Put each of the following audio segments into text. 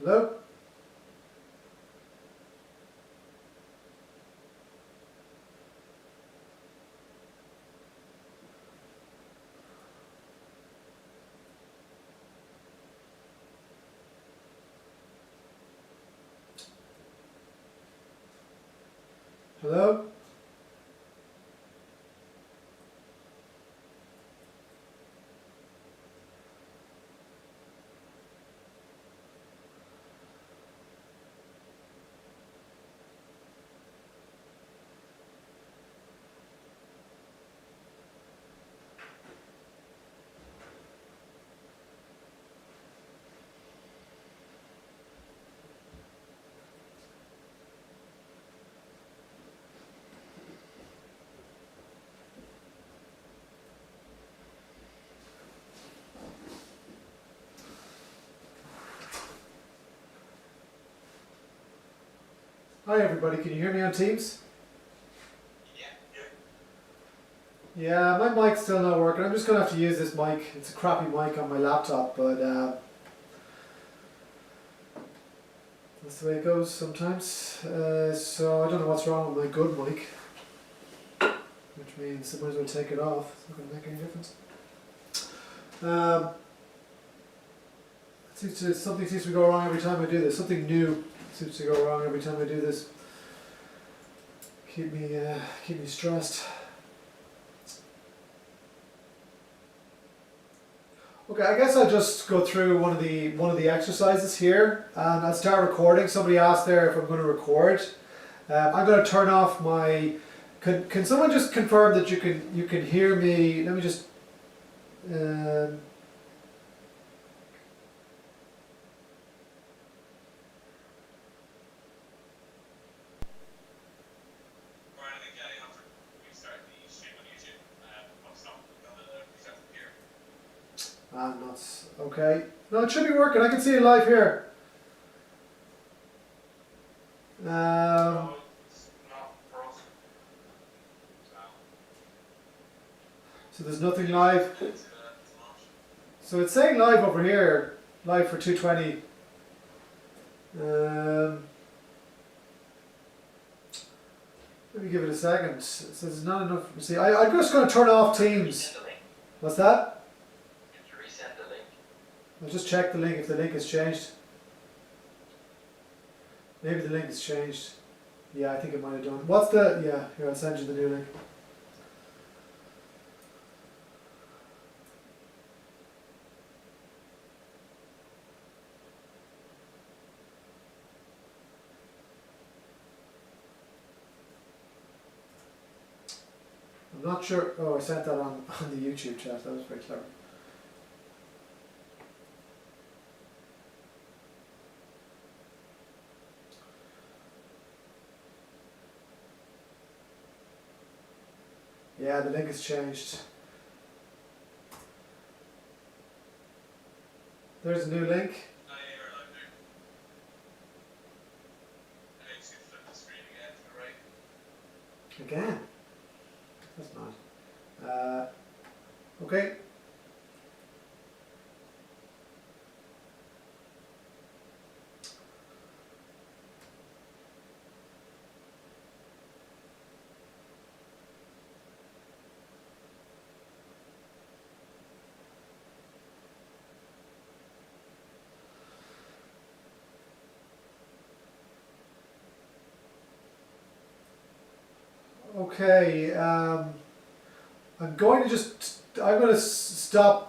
Hello? Hello? Hi everybody, can you hear me on Teams? Yeah, my mic's still not working. I'm just going to have to use this mic. It's a crappy mic on my laptop, but that's the way it goes sometimes. So I don't know what's wrong with my good mic, which means I might as well take it off. It's not going to make any difference. Something seems to go wrong every time I do this. Something new seems to go wrong every time I do this. Keep me stressed. Okay, I guess I'll just go through one of the exercises here, and I'll start recording. Somebody asked there if I'm going to record. I'm going to turn off my. Can someone just confirm that you can hear me? Let me just. Nuts. Okay. No, it should be working. I can see it live here. No, it's not for us. So there's nothing live. So it's saying live over here, live for 220. Let me give it a second. It says there's not enough. See, I'm just going to turn off Teams. What's that? I'll just check the link if the link has changed. Maybe the link has changed. Yeah, I think it might have done. What's the, yeah, here I'll send you the new link. I'm not sure, oh I sent that on the YouTube chat, that was very clever. Yeah, the link has changed. There's a new link. No, yeah, you're live there. I need to flip the screen again to the right. Again? That's mad. Okay. Okay, I'm going to stop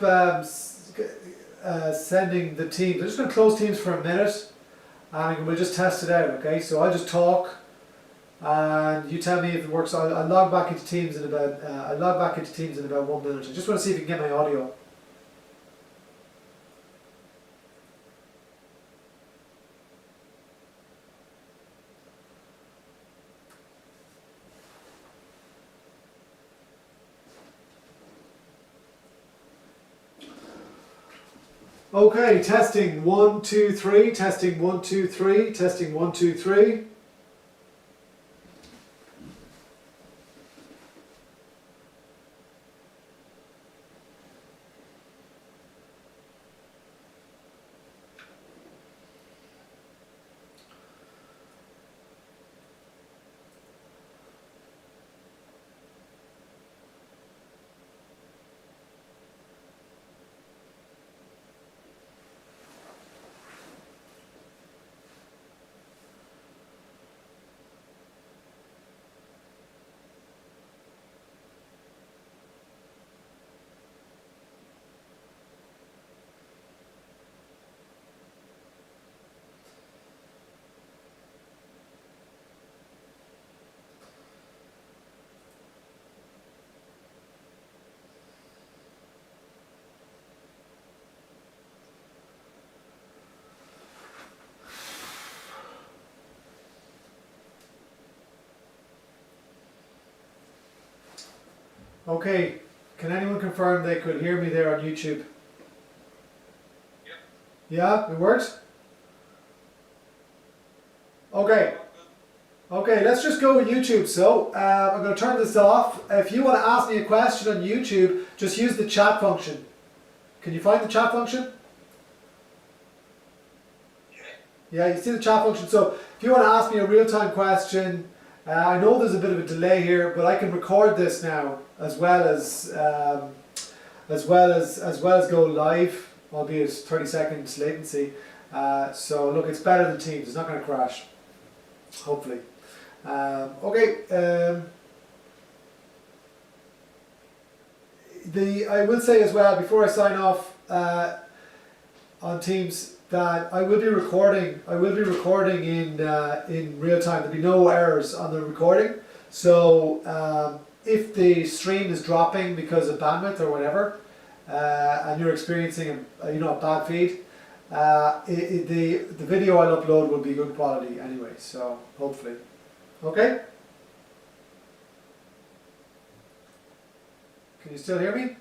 sending the Teams. I'm just going to close Teams for a minute and we'll just test it out, okay? So I'll just talk and you tell me if it works. I'll log back into Teams in about 1 minute. I just want to see if you can get my audio. Okay, testing 1 2 3, testing 1 2 3, testing 1 2 3. Okay, can anyone confirm they could hear me there on YouTube? Yep. Yeah, it works? Okay. Okay, let's just go with YouTube. So I'm going to turn this off. If you want to ask me a question on YouTube, just use the chat function. Can you find the chat function? Yeah, you see the chat function. So if you want to ask me a real-time question, I know there's a bit of a delay here, but I can record this now as well as go live, albeit 30 seconds latency. So look, it's better than Teams. It's not going to crash, hopefully. Okay. I will say as well before I sign off on Teams that I will be recording. I will be recording in real time. There'll be no errors on the recording. So if the stream is dropping because of bandwidth or whatever, and you're experiencing a bad feed, the video I'll upload will be good quality anyway. So hopefully, okay. Can you still hear me?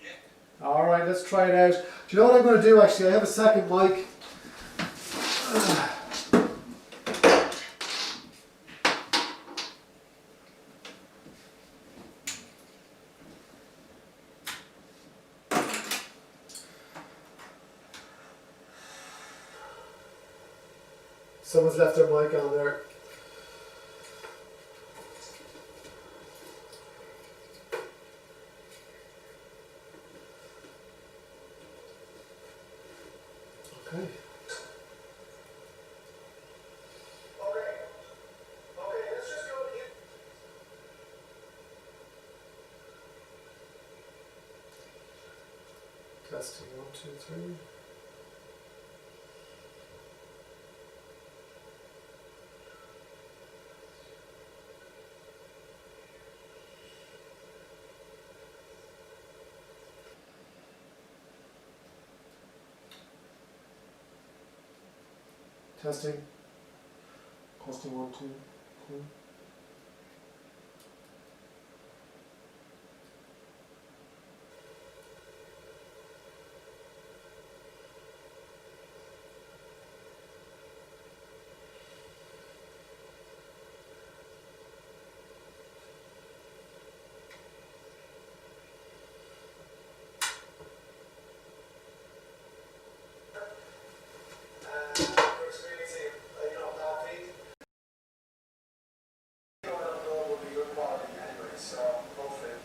Yeah. Alright, let's try it out. Do you know what I'm going to do actually? I have a second mic. Someone's left their mic on there. Okay. Okay, let's just go here. Testing 1, 2, 3. Testing. Testing 1, 2, 3. We're experiencing bad feed. Will be good quality anyway, so hopefully.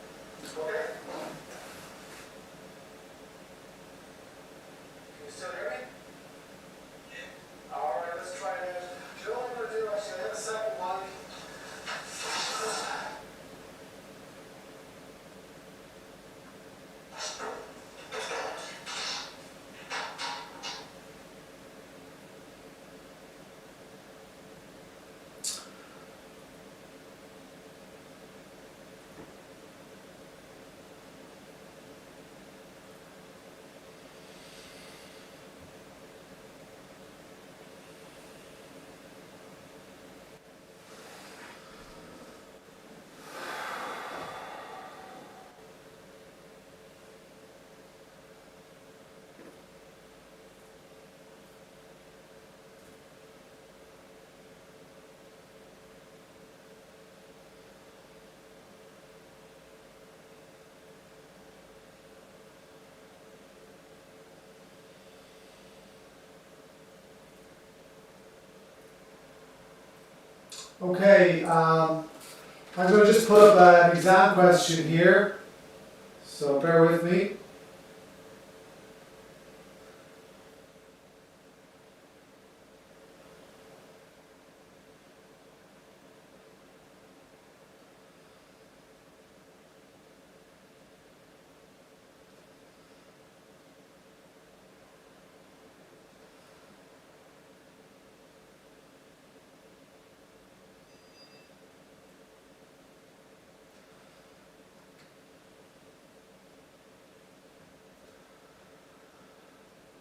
Okay. Can you still hear me? Yeah. Alright, let's try it out. Do you know what I'm going to do actually? I have a second mic. Okay, I'm going to just put up an exam question here, so bear with me.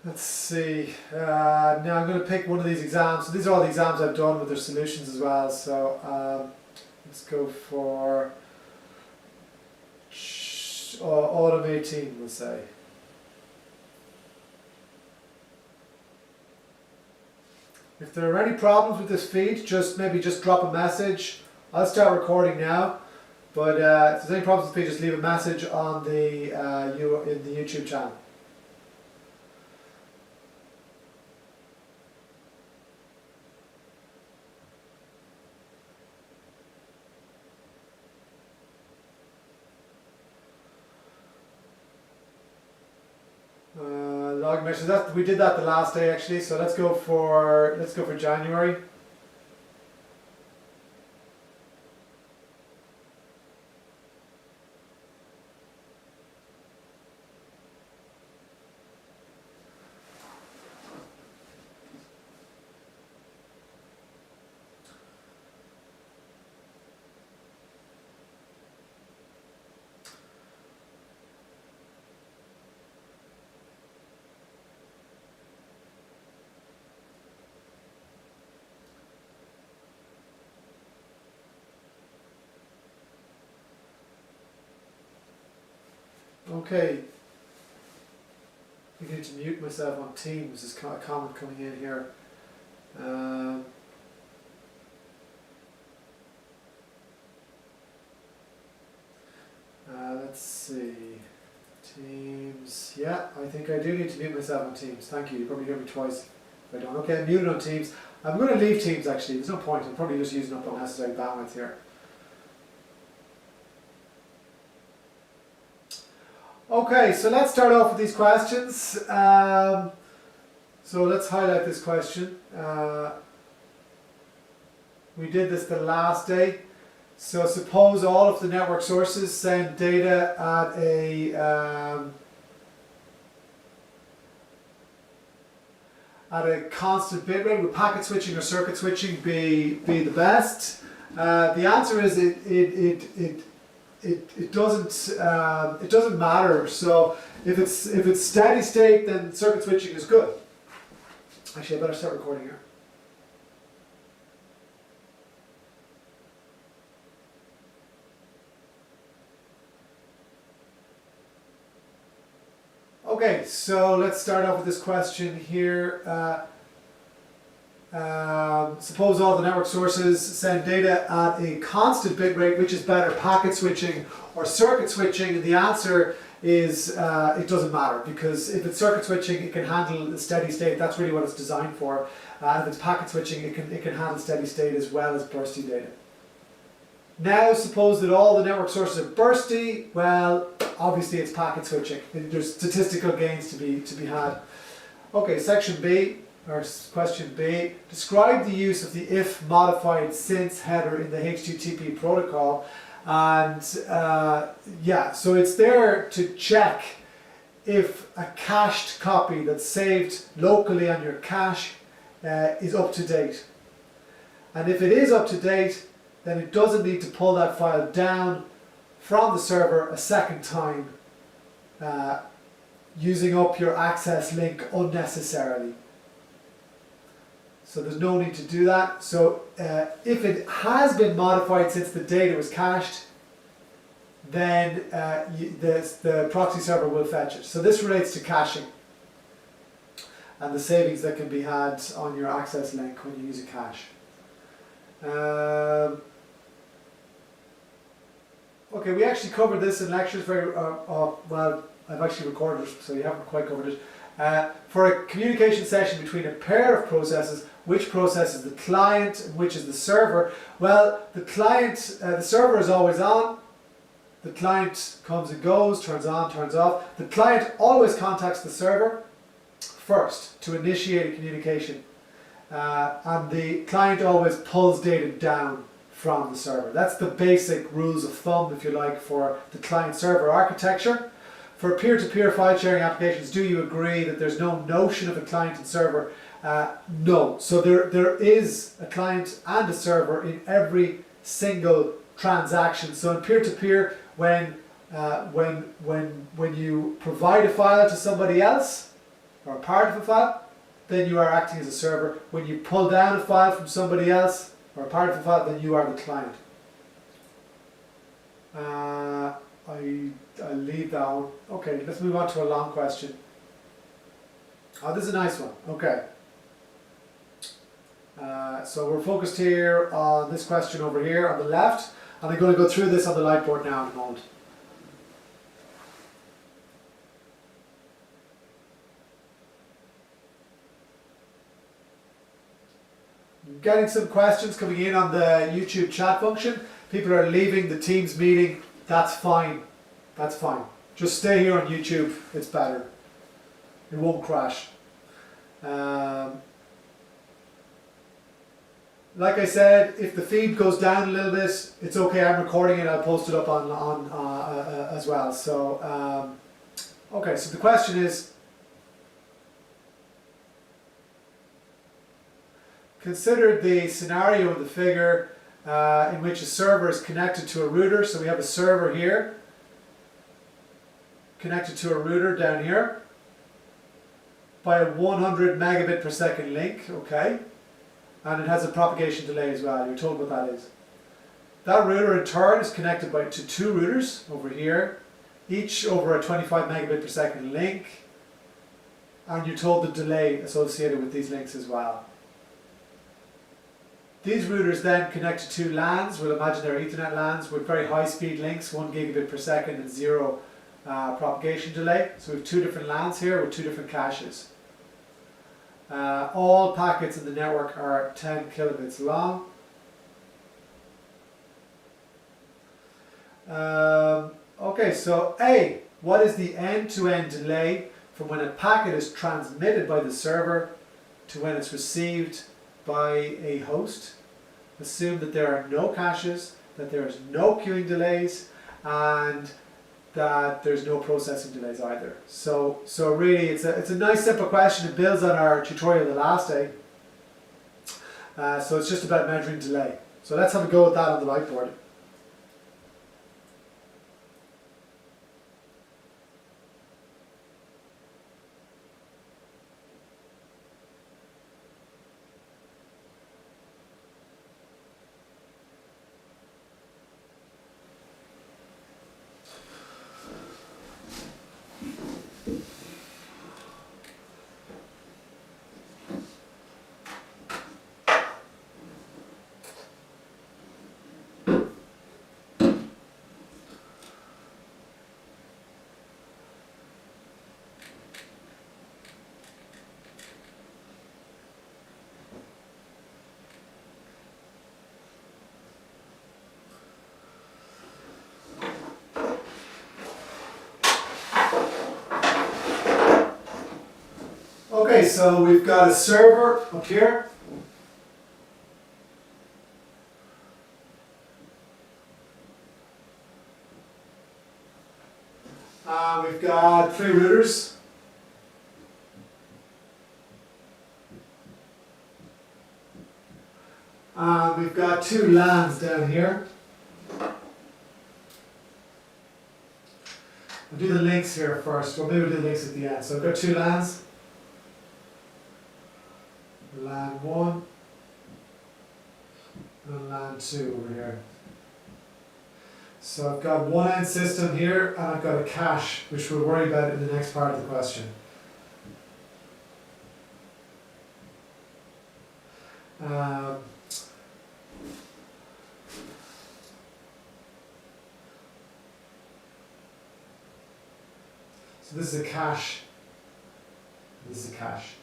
Let's see. Now I'm going to pick one of these exams. So these are all the exams I've done with their solutions as well. So let's go for automating, we'll say. If there are any problems with this feed, maybe just drop a message. I'll start recording now, but if there's any problems with the feed, just leave a message on the in the YouTube channel. Login message. We did that the last day actually. So let's go for January. Okay. I need to mute myself on Teams. There's a comment coming in here. Let's see. Teams. Yeah, I think I do need to mute myself on Teams. Thank you. You probably hear me twice if I don't. Okay, I'm muted on Teams. I'm going to leave Teams actually. There's no point. I'm probably just using up unnecessary bandwidth here. Okay, so let's start off with these questions. So let's highlight this question. We did this the last day. So suppose all of the network sources send data at a constant bit rate. Would packet switching or circuit switching be the best? The answer is it doesn't matter. So if it's steady state, then circuit switching is good. Actually, I better start recording here. Okay, so let's start off with this question here. Suppose all the network sources send data at a constant bit rate, which is better, packet switching or circuit switching? And the answer is it doesn't matter, because if it's circuit switching, it can handle the steady state. That's really what it's designed for. If it's packet switching, it can handle steady state as well as bursty data. Now suppose that all the network sources are bursty. Well, obviously it's packet switching. There's statistical gains to be had. Okay, section B. Or question B, describe the use of the if modified since header in the HTTP protocol. And yeah, so it's there to check if a cached copy that's saved locally on your cache is up to date. And if it is up to date, then it doesn't need to pull that file down from the server a second time, using up your access link unnecessarily. So there's no need to do that. So if it has been modified since the data was cached, then the proxy server will fetch it. So this relates to caching and the savings that can be had on your access link when you use a cache. Okay, we actually covered this in lectures well, I've actually recorded it, so you haven't quite covered it. For a communication session between a pair of processes, which process is the client and which is the server? Well, the server is always on. The client comes and goes, turns on, turns off. The client always contacts the server first to initiate a communication. And the client always pulls data down from the server. That's the basic rules of thumb, if you like, for the client-server architecture. For peer-to-peer file sharing applications, do you agree that there's no notion of a client and server? No. So there is a client and a server in every single transaction. So in peer-to-peer, when you provide a file to somebody else, or a part of a file, then you are acting as a server. When you pull down a file from somebody else, or a part of a file, then you are the client. I'll leave that one. Okay, let's move on to a long question. Oh, this is a nice one. Okay. So we're focused here on this question over here on the left, and I'm going to go through this on the light board now in a moment. Getting some questions coming in on the YouTube chat function. People are leaving the Teams meeting. That's fine. That's fine. Just stay here on YouTube. It's better. It won't crash. Like I said, if the feed goes down a little bit, it's okay. I'm recording it. I'll post it up on as well. So, okay. So the question is, consider the scenario in the figure in which a server is connected to a router. So we have a server here connected to a router down here by a 100 megabit per second link. Okay. And it has a propagation delay as well. You're told what that is. That router in turn is connected to two routers over here, each over a 25 megabit per second link. And you're told the delay associated with these links as well. These routers then connect to two LANs. We'll imagine they're Ethernet LANs with very high speed links, 1 gigabit per second and 0 propagation delay. So we have two different LANs here with two different caches. All packets in the network are 10 kilobits long. Okay, so A, what is the end-to-end delay from when a packet is transmitted by the server to when it's received by a host? Assume that there are no caches, that there is no queuing delays, and that there's no processing delays either. So really it's a nice simple question. It builds on our tutorial the last day. So it's just about measuring delay. So let's have a go at that on the whiteboard. Okay, so we've got a server up here. We've got 3 routers. We've got 2 LANs down here. We'll do the links here first. Well, maybe we'll do the links at the end. So I've got 2 LANs. LAN 1 and LAN 2 over here. So I've got one end system here and I've got a cache, which we'll worry about in the next part of the question. So this is a cache. This is a cache.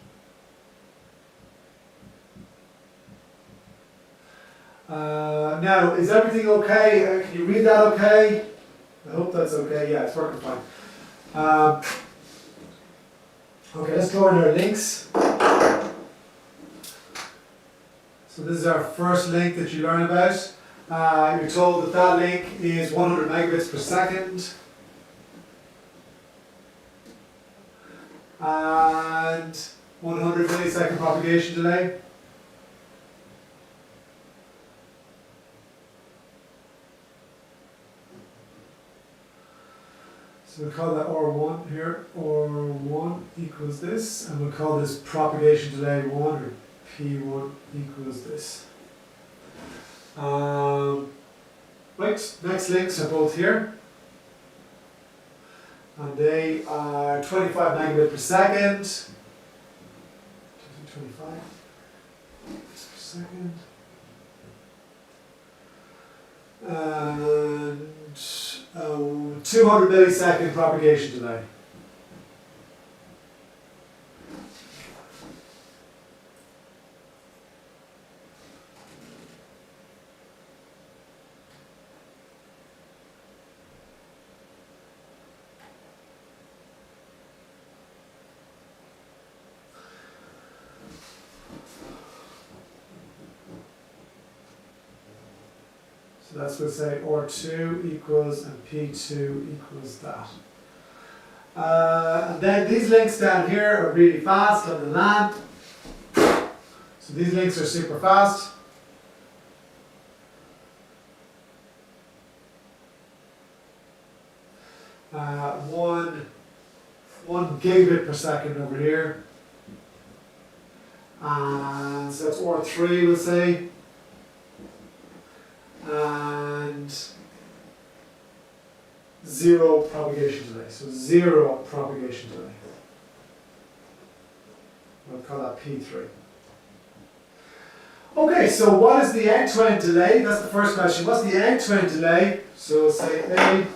Now, is everything okay? Can you read that okay? I hope that's okay. Yeah, it's working fine. Okay, let's go into our links. So this is our first link that you learn about. You're told that that link is 100 megabits per second. And 100 millisecond propagation delay. So we'll call that R1 here. R1 equals this, and we'll call this propagation delay 1, or P1 equals this. Right, next links are both here. and they are 25 megabit per second. 25 per second. And 200 millisecond propagation delay. So that's going to say R2 equals and P2 equals that. And then these links down here are really fast on the LAN. So these links are super fast. One gigabit per second over here. And so that's R3, we'll say. And 0 propagation delay. So 0 propagation delay. We'll call that P3. Okay, so what is the end-to-end delay? That's the first question. What's the end-to-end delay? So we'll say A.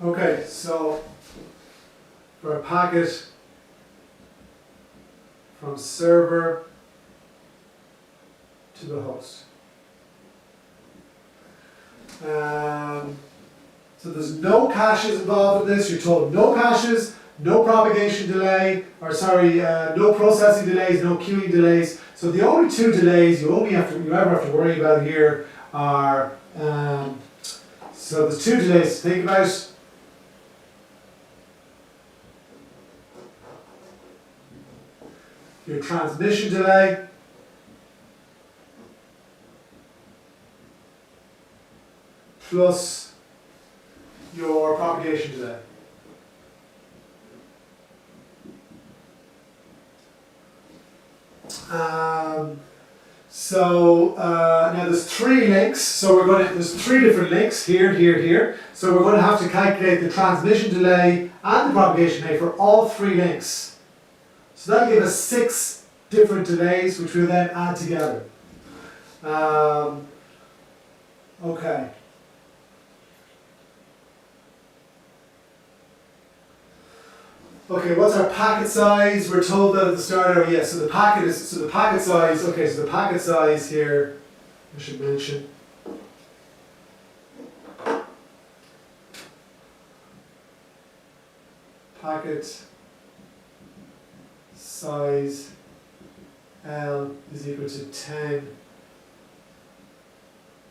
Okay, so for a packet from server to the host. So there's no caches involved in this. You're told no caches, no propagation delay, or sorry, no processing delays, no queuing delays. So the only two delays you ever have to worry about here are so there's two delays to think about. Your transmission delay plus your propagation delay. Now there's three links, so there's three different links here, here, here. So we're going to have to calculate the transmission delay and the propagation delay for all three links. So that'll give us 6 different delays, which we'll then add together. Okay. Okay, what's our packet size? We're told that at the start. Yes. So the packet size. Okay, so the packet size here, I should mention. Packet size L is equal to 10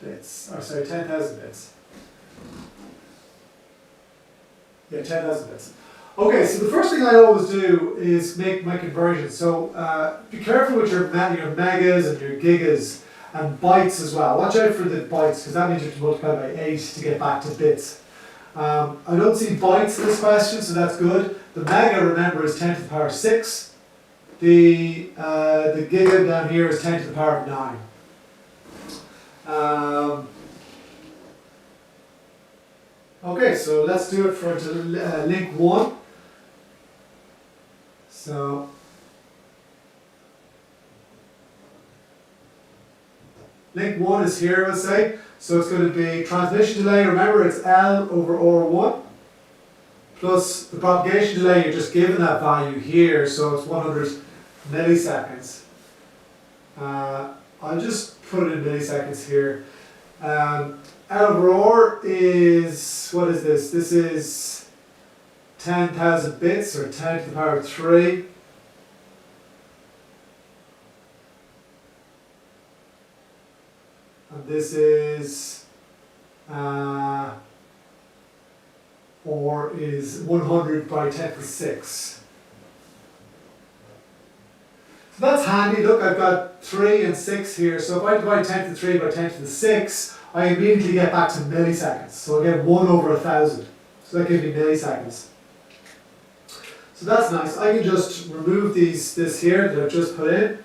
bits, or sorry, 10,000 bits. Yeah, 10,000 bits. Okay, so the first thing I always do is make my conversions. So be careful with your megas and your gigas and bytes as well. Watch out for the bytes, because that means you have to multiply by 8 to get back to bits. I don't see bytes in this question, so that's good. The mega, remember, is 10 to the power 6. The giga down here is 10 to the power of 9. Okay, so let's do it for link 1. So link 1 is here, let's say. So it's going to be transmission delay, remember it's L over R1, plus the propagation delay, you're just given that value here, so it's 100 milliseconds. I'll just put it in milliseconds here. L over R is, what is this? This is 10,000 bits, or 10 to the power of 3. And this is, or is 100 by 10 to the 6. So that's handy. Look, I've got 3 and 6 here. So if I divide 10 to the 3 by 10 to the 6, I immediately get back to milliseconds. So I get 1 over 1,000. So that gives me milliseconds. So that's nice. I can just remove this here that I've just put in.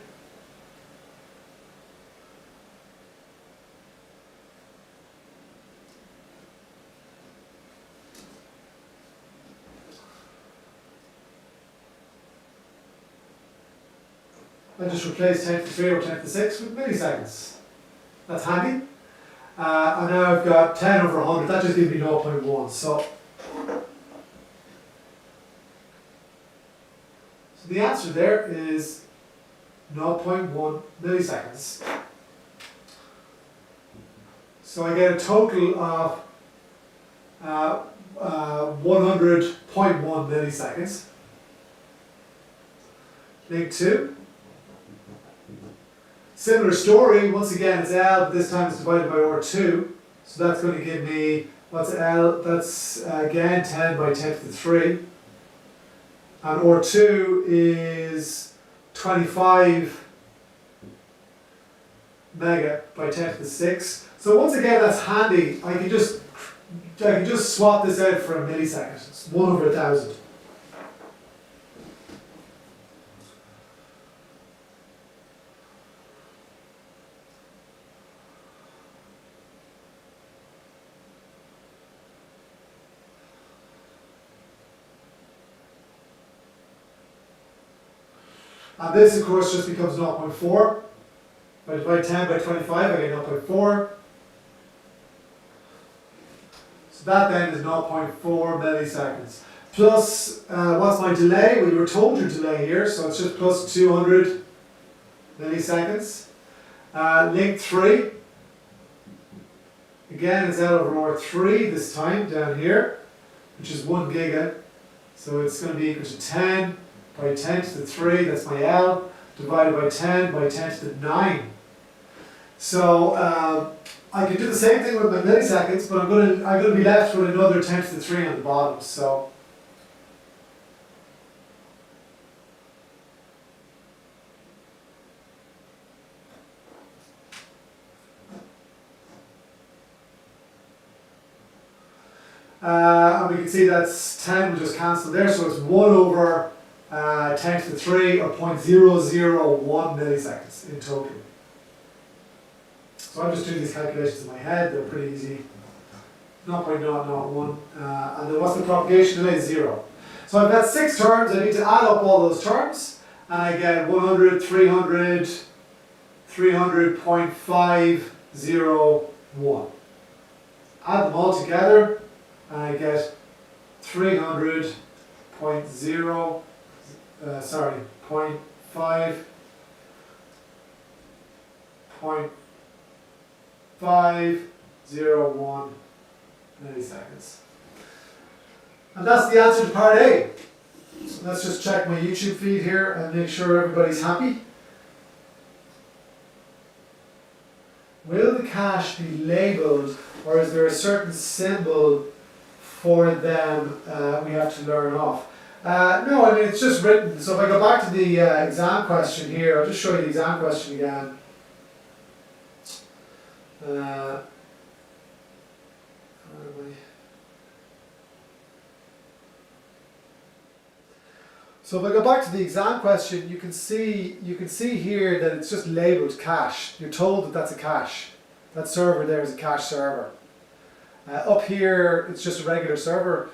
I just replace 10 to the 3 or 10 to the 6 with milliseconds. That's handy. And now I've got 10 over 100, that just gives me 0.1. So the answer there is 0.1 milliseconds. So I get a total of 100.1 milliseconds. Link 2. Similar story, once again it's L, but this time it's divided by R2. So that's going to give me, what's L? That's again 10 by 10 to the 3. And R2 is 25 mega by 10 to the 6. So once again that's handy. I can just swap this out for a millisecond. It's 1 over 1,000. And this, of course, just becomes 0.4. If I divide 10 by 25, I get 0.4. So that then is 0.4 milliseconds. Plus, what's my delay? Well, you were told your delay here, so it's just plus 200 milliseconds. Link 3. Again, it's L over R3 this time, down here, which is 1 giga. So it's going to be equal to 10 by 10 to the 3, that's my L, divided by 10 by 10 to the 9. So I can do the same thing with my milliseconds, but I'm going to be left with another 10 to the 3 on the bottom. So and we can see that's 10 will just cancel there, so it's 1 over 10 to the 3 or 0.001 milliseconds in total. So I'm just doing these calculations in my head, they're pretty easy. 0.001, and then what's the propagation delay? 0. So I've got 6 terms, I need to add up all those terms, and I get 100, 300, 300.501. Add them all together, and I get 300.0, sorry, 0.501 milliseconds. And that's the answer to part A. So let's just check my YouTube feed here and make sure everybody's happy. Will the cache be labeled, or is there a certain symbol for them we have to learn off? No, I mean it's just written. So if I go back to the exam question here, I'll just show you the exam question again. Where am I? So if I go back to the exam question, you can see here that it's just labelled cache. You're told that that's a cache. That server there is a cache server. Up here, it's just a regular server.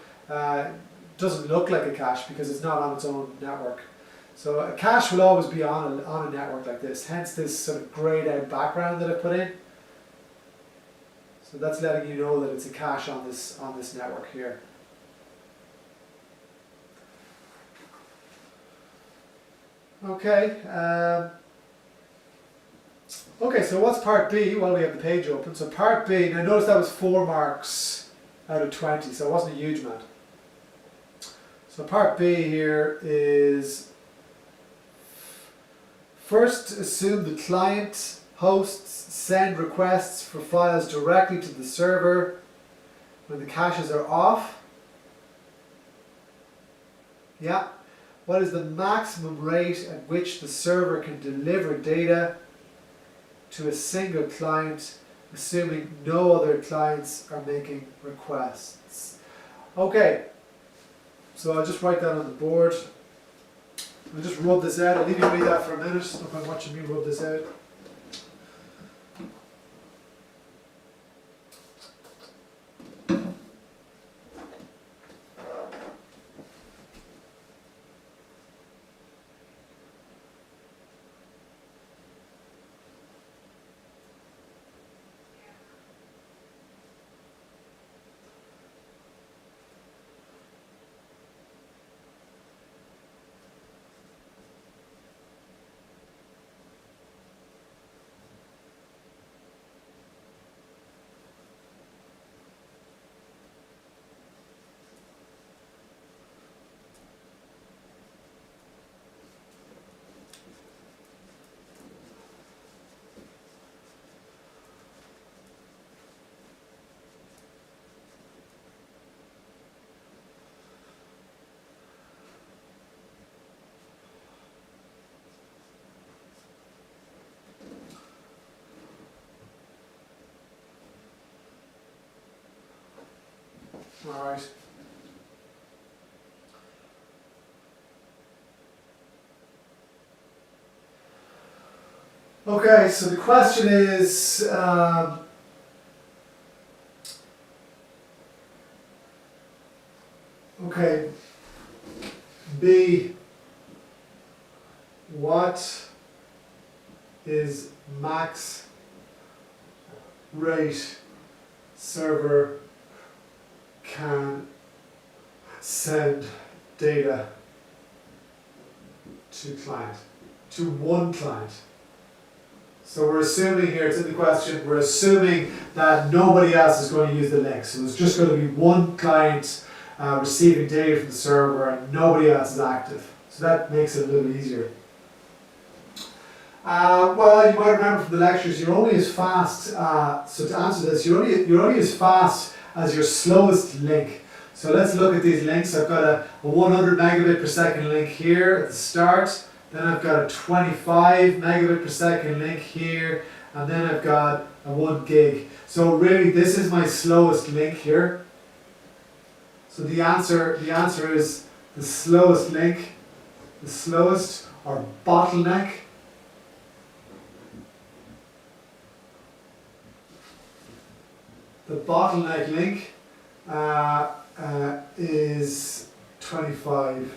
Doesn't look like a cache because it's not on its own network. So a cache will always be on a network like this. Hence this sort of grayed out background that I put in. So that's letting you know that it's a cache on this network here. Okay. Okay, so what's part B? Well, we have the page open. So part B, now notice that was 4 marks out of 20, so it wasn't a huge amount. So part B here is, first assume the client hosts send requests for files directly to the server when the caches are off. Yeah. What is the maximum rate at which the server can deliver data to a single client, assuming no other clients are making requests? Okay, so I'll just write that on the board. I'll just rub this out. I'll leave you read that for a minute. No point watching me rub this out. All right. Okay, so the question is, okay, B, what is max rate server can send data to client, to one client? So we're assuming here, it's in the question, we're assuming that nobody else is going to use the link. So there's just going to be one client receiving data from the server and nobody else is active. So that makes it a little easier. Well, you might remember from the lectures, you're only as fast, so to answer this, you're only as fast as your slowest link. So let's look at these links. I've got a 100 megabit per second link here at the start. Then I've got a 25 megabit per second link here, and then I've got a 1 gig. So really, this is my slowest link here. So the answer is the slowest link, the slowest or bottleneck. The bottleneck link is 25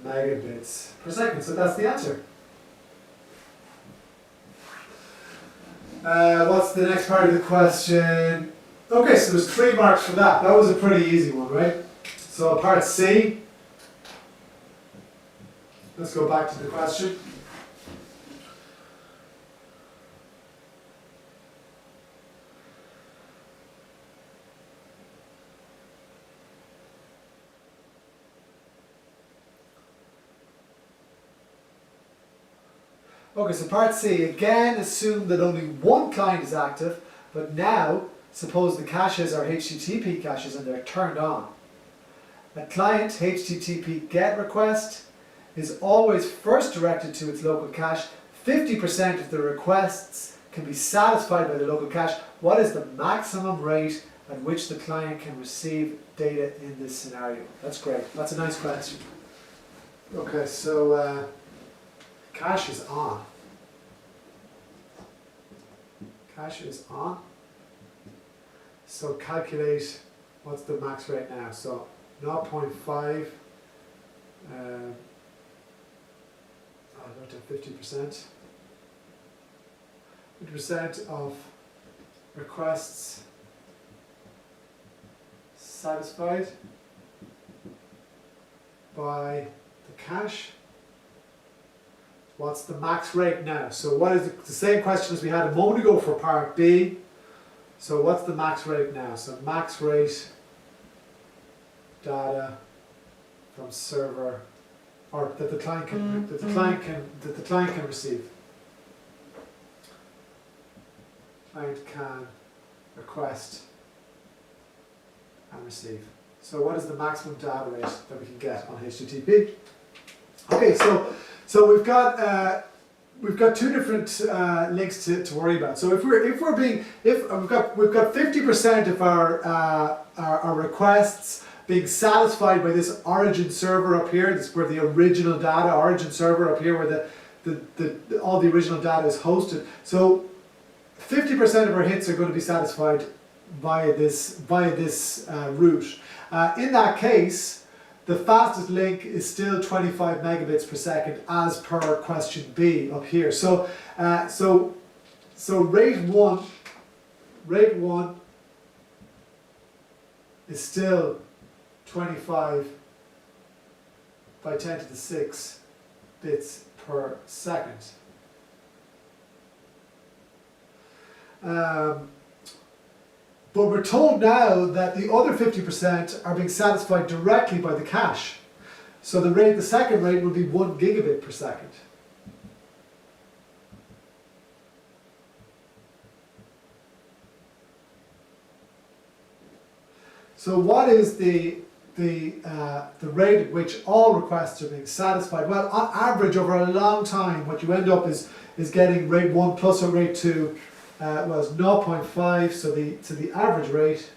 megabits per second, so that's the answer. What's the next part of the question? Okay, so there's 3 marks for that. That was a pretty easy one, right? So part C, let's go back to the question. Okay, so part C, again assume that only one client is active, but now suppose the caches are HTTP caches and they're turned on. A client HTTP GET request is always first directed to its local cache. 50% of the requests can be satisfied by the local cache. What is the maximum rate at which the client can receive data in this scenario? That's great. That's a nice question. Okay, so cache is on. Cache is on. So calculate what's the max rate now. So 0.5. I'll go to 50%. 50% of requests satisfied by the cache. What's the max rate now? So what is the same question as we had a moment ago for part B. So what's the max rate now? So max rate data from server, or that the client can receive. Client can request and receive. So what is the maximum data rate that we can get on HTTP? Okay, so we've got we've got two different links to worry about. So if we've got 50% of our requests being satisfied by this origin server up here. This is where the original data origin server up here, where all the original data is hosted. So 50% of our hits are going to be satisfied via this route. In that case, the fastest link is still 25 megabits per second as per question B up here. So rate one is still 25 by 10 to the 6 bits per second. But we're told now that the other 50% are being satisfied directly by the cache. So the second rate will be 1 gigabit per second. So what is the rate at which all requests are being satisfied? Well, on average over a long time, what you end up is getting rate 1 plus a rate 2 was 0.5. So the average rate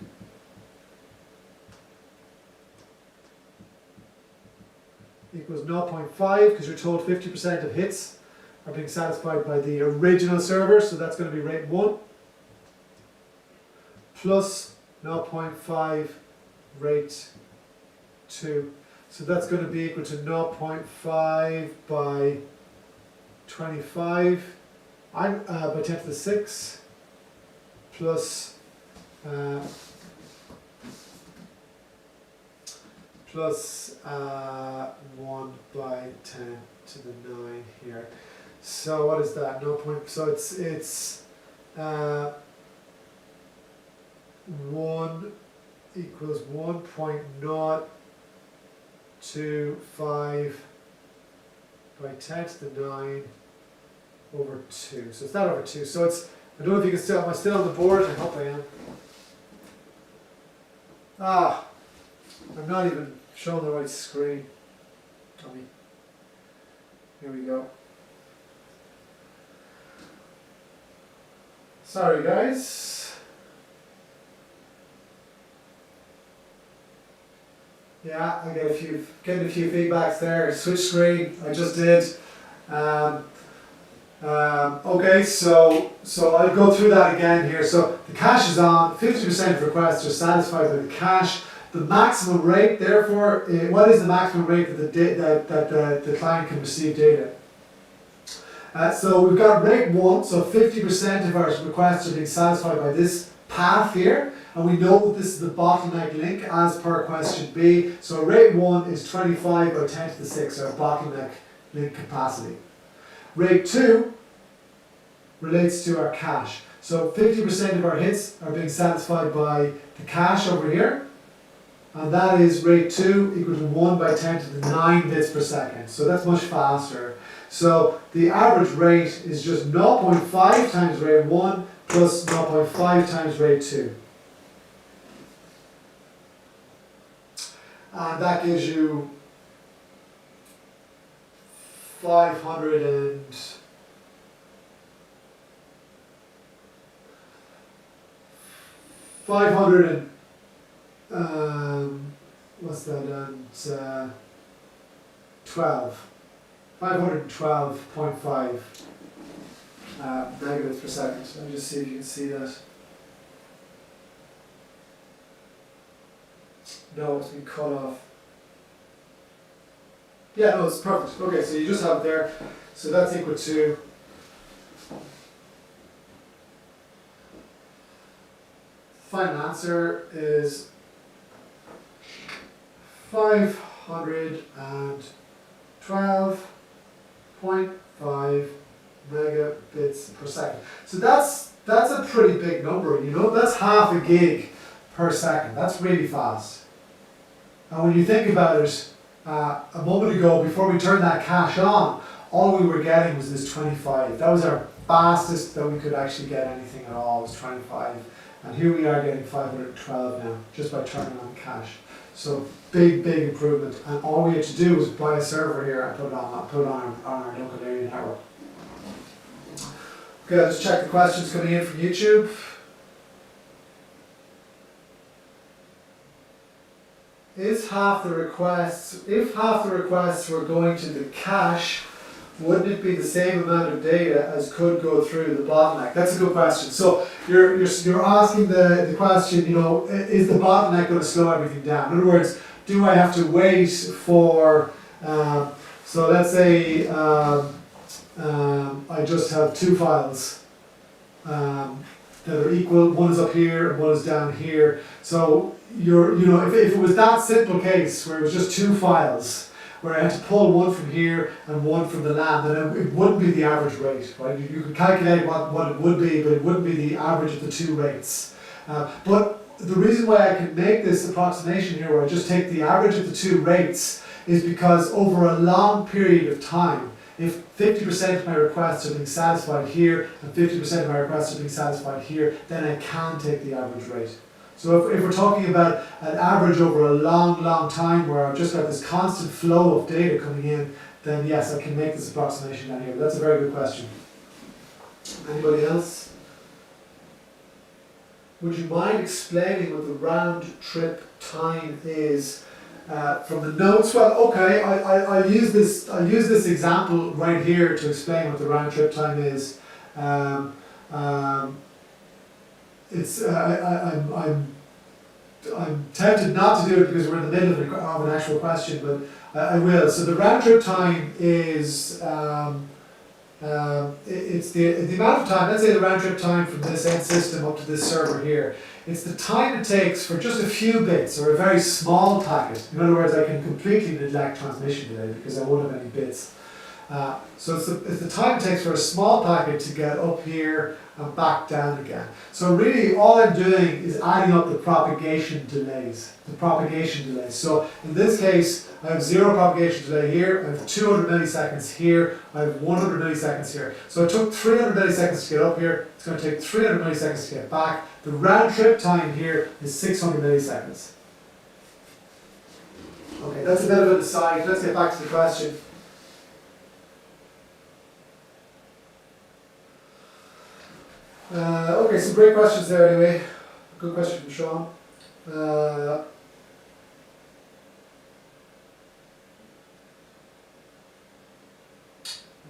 equals 0.5, because you're told 50% of hits are being satisfied by the original server. So that's going to be rate 1 plus 0.5 rate 2. So that's going to be equal to 0.5 by 25 by 10 to the 6 plus 1 by 10 to the 9 here. So what is that? So it's 1 equals 1.025 by 10 to the 9 over 2. So it's that over 2. So it's, I don't know if you can still, am I still on the board? I hope I am. I'm not even showing the right screen. Tommy. Here we go. Sorry guys. Yeah, I getting a few feedbacks there. Switch screen, I just did. Okay, so I'll go through that again here. So the cache is on, 50% of requests are satisfied by the cache. The maximum rate, therefore, what is the maximum rate that the client can receive data? So we've got rate 1, so 50% of our requests are being satisfied by this path here. And we know that this is the bottleneck link as per question B. So rate 1 is 25 by 10 to the 6, our bottleneck link capacity. Rate 2 relates to our cache. So 50% of our hits are being satisfied by the cache over here. And that is rate 2 equal to 1 by 10 to the 9 bits per second. So that's much faster. So the average rate is just 0.5 times rate 1 plus 0.5 times rate 2. And that gives you 500 and what's that? And 512.5 megabits per second. Let me just see if you can see that. No, it's been cut off. Yeah, no, it's perfect. Okay, so you just have it there. So that's equal to final answer is 512.5 megabits per second. So that's a pretty big number, you know. That's half a gig per second. That's really fast. And when you think about it, a moment ago, before we turned that cache on, all we were getting was this 25. That was our fastest that we could actually get anything at all, was 25. And here we are getting 512 now, just by turning on the cache. So big improvement. And all we had to do was buy a server here and put it on our local area network. Okay, I'll just check the questions coming in from YouTube. If half the requests were going to the cache, wouldn't it be the same amount of data as could go through the bottleneck? That's a good question. So you're asking the question, you know, is the bottleneck going to slow everything down? In other words, do I have to wait for, so let's say I just have two files that are equal, one is up here and one is down here. So if it was that simple case where it was just two files, where I had to pull one from here and one from the LAN, then it wouldn't be the average rate, right? You could calculate what it would be, but it wouldn't be the average of the two rates. But the reason why I can make this approximation here, where I just take the average of the two rates, is because over a long period of time, if 50% of my requests are being satisfied here and 50% of my requests are being satisfied here, then I can take the average rate. So if we're talking about an average over a long time where I've just got this constant flow of data coming in, then yes, I can make this approximation down here. That's a very good question. Anybody else? Would you mind explaining what the round trip time is from the notes? Well, okay, I'll use this example right here to explain what the round trip time is. I'm tempted not to do it because we're in the middle of an actual question, but I will. So the round trip time is it's the amount of time. Let's say the round trip time from this end system up to this server here. It's the time it takes for just a few bits or a very small packet. In other words, I can completely neglect transmission today because I won't have any bits. So it's the time it takes for a small packet to get up here and back down again. So really all I'm doing is adding up the propagation delays. So in this case, I have 0 propagation delay here, I have 200 milliseconds here, I have 100 milliseconds here. So it took 300 milliseconds to get up here, it's going to take 300 milliseconds to get back. The round trip time here is 600 milliseconds. Okay, that's a bit of an aside. Let's get back to the question. Okay, some great questions there anyway. Good question from Sean.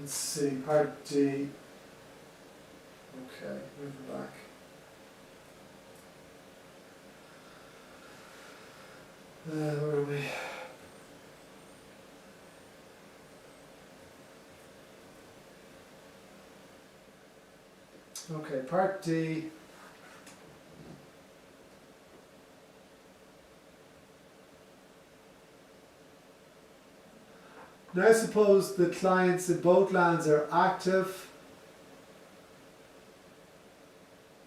Let's see, part D. Okay, moving back. Where are we? Okay, part D. Now suppose the clients in both LANs are active.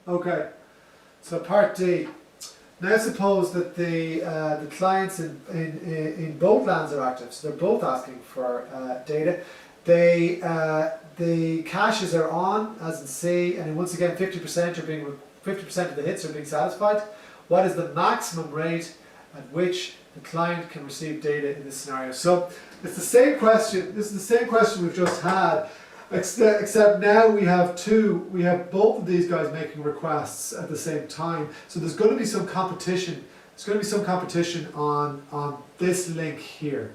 Okay, so part D. Now suppose that the clients in both LANs are active, so they're both asking for data. The caches are on, as in C, and once again 50% of the hits are being satisfied. What is the maximum rate at which the client can receive data in this scenario? So it's the same question. This is the same question we've just had, except now we have both of these guys making requests at the same time. So there's going to be some competition. There's going to be some competition on this link here.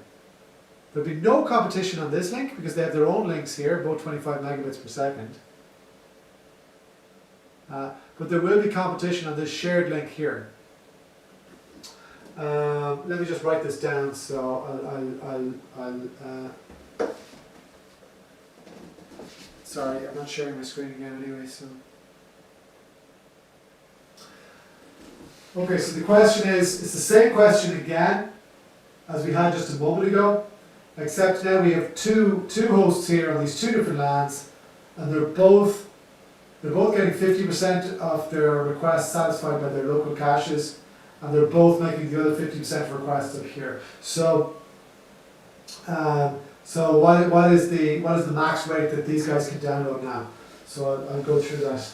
There'll be no competition on this link because they have their own links here, both 25 megabits per second. But there will be competition on this shared link here. Let me just write this down. So sorry, I'm not sharing my screen again anyway. So okay, so the question is, it's the same question again as we had just a moment ago. Except now we have two hosts here on these two different LANs, and they're both getting 50% of their requests satisfied by their local caches, and they're both making the other 50% requests up here. So, what is the max rate that these guys can download now? So I'll go through that.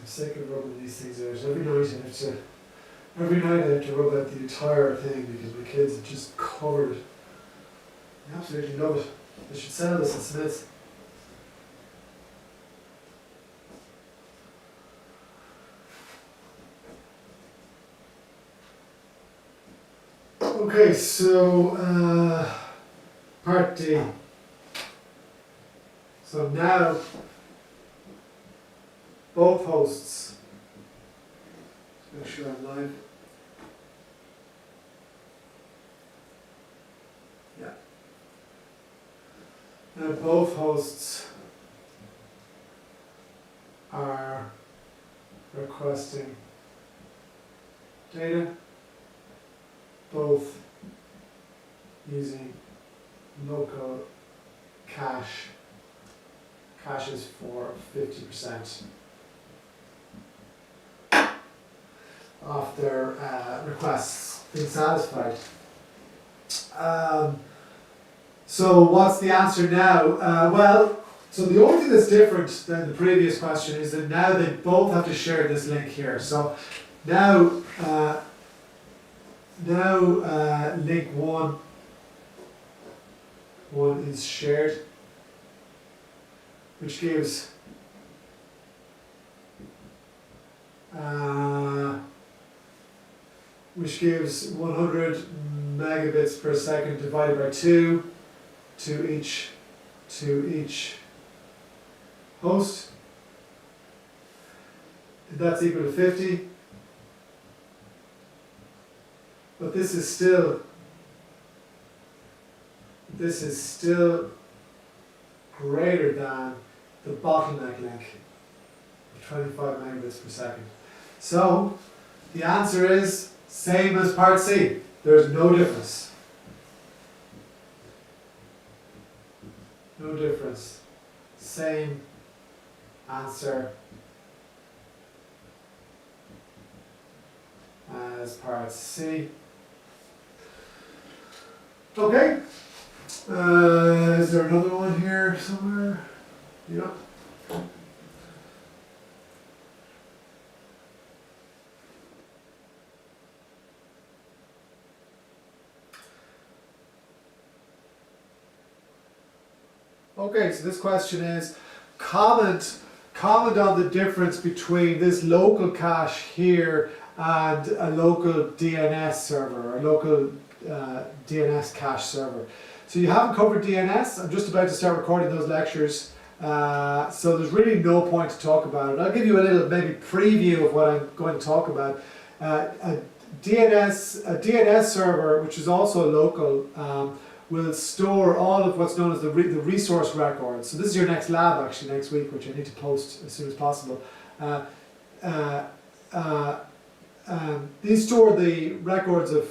sake of rubbing these things out, every night I have to rub out the entire thing because my kids are just covered. I absolutely love it. They should sell this at Smith's. Okay, so part D. So now both hosts. Make sure I'm live. Yeah. Now both hosts are requesting data, both using local caches for 50% of their requests being satisfied. So what's the answer now? Well, so the only thing that's different than the previous question is that now they both have to share this link here. So now, link one is shared, which gives which gives 100 megabits per second divided by 2 to each host. That's equal to 50. But this is still greater than the bottleneck link of 25 megabits per second. So the answer is same as part C. There's no difference. No difference. Same answer as part C. Okay. Is there another one here somewhere? Yeah. Okay, so this question is comment on the difference between this local cache here and a local DNS server, or a local DNS cache server. So you haven't covered DNS. I'm just about to start recording those lectures, so there's really no point to talk about it. I'll give you a little maybe preview of what I'm going to talk about. A DNS server, which is also local, will store all of what's known as the resource records. So this is your next lab actually next week, which I need to post as soon as possible. These store the records of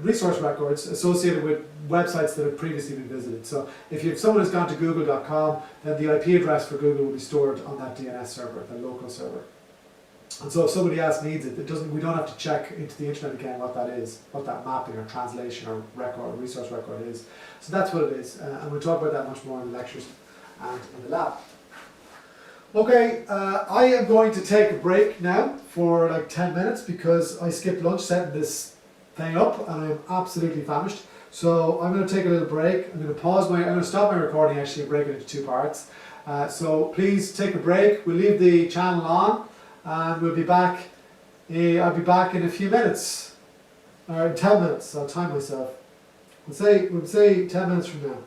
resource records associated with websites that have previously been visited. So if someone has gone to google.com, then the IP address for Google will be stored on that DNS server, the local server. And so if somebody else needs it, we don't have to check into the internet again what that is, what that mapping or translation or record, resource record is. So that's what it is, and we'll talk about that much more in the lectures and in the lab. Okay, I am going to take a break now for like 10 minutes because I skipped lunch setting this thing up and I'm absolutely famished. So I'm going to take a little break. I'm going to stop my recording actually and break it into two parts. So please take a break. We'll leave the channel on and we'll be back. I'll be back in a few minutes, or in 10 minutes. I'll time myself. We'll say 10 minutes from now.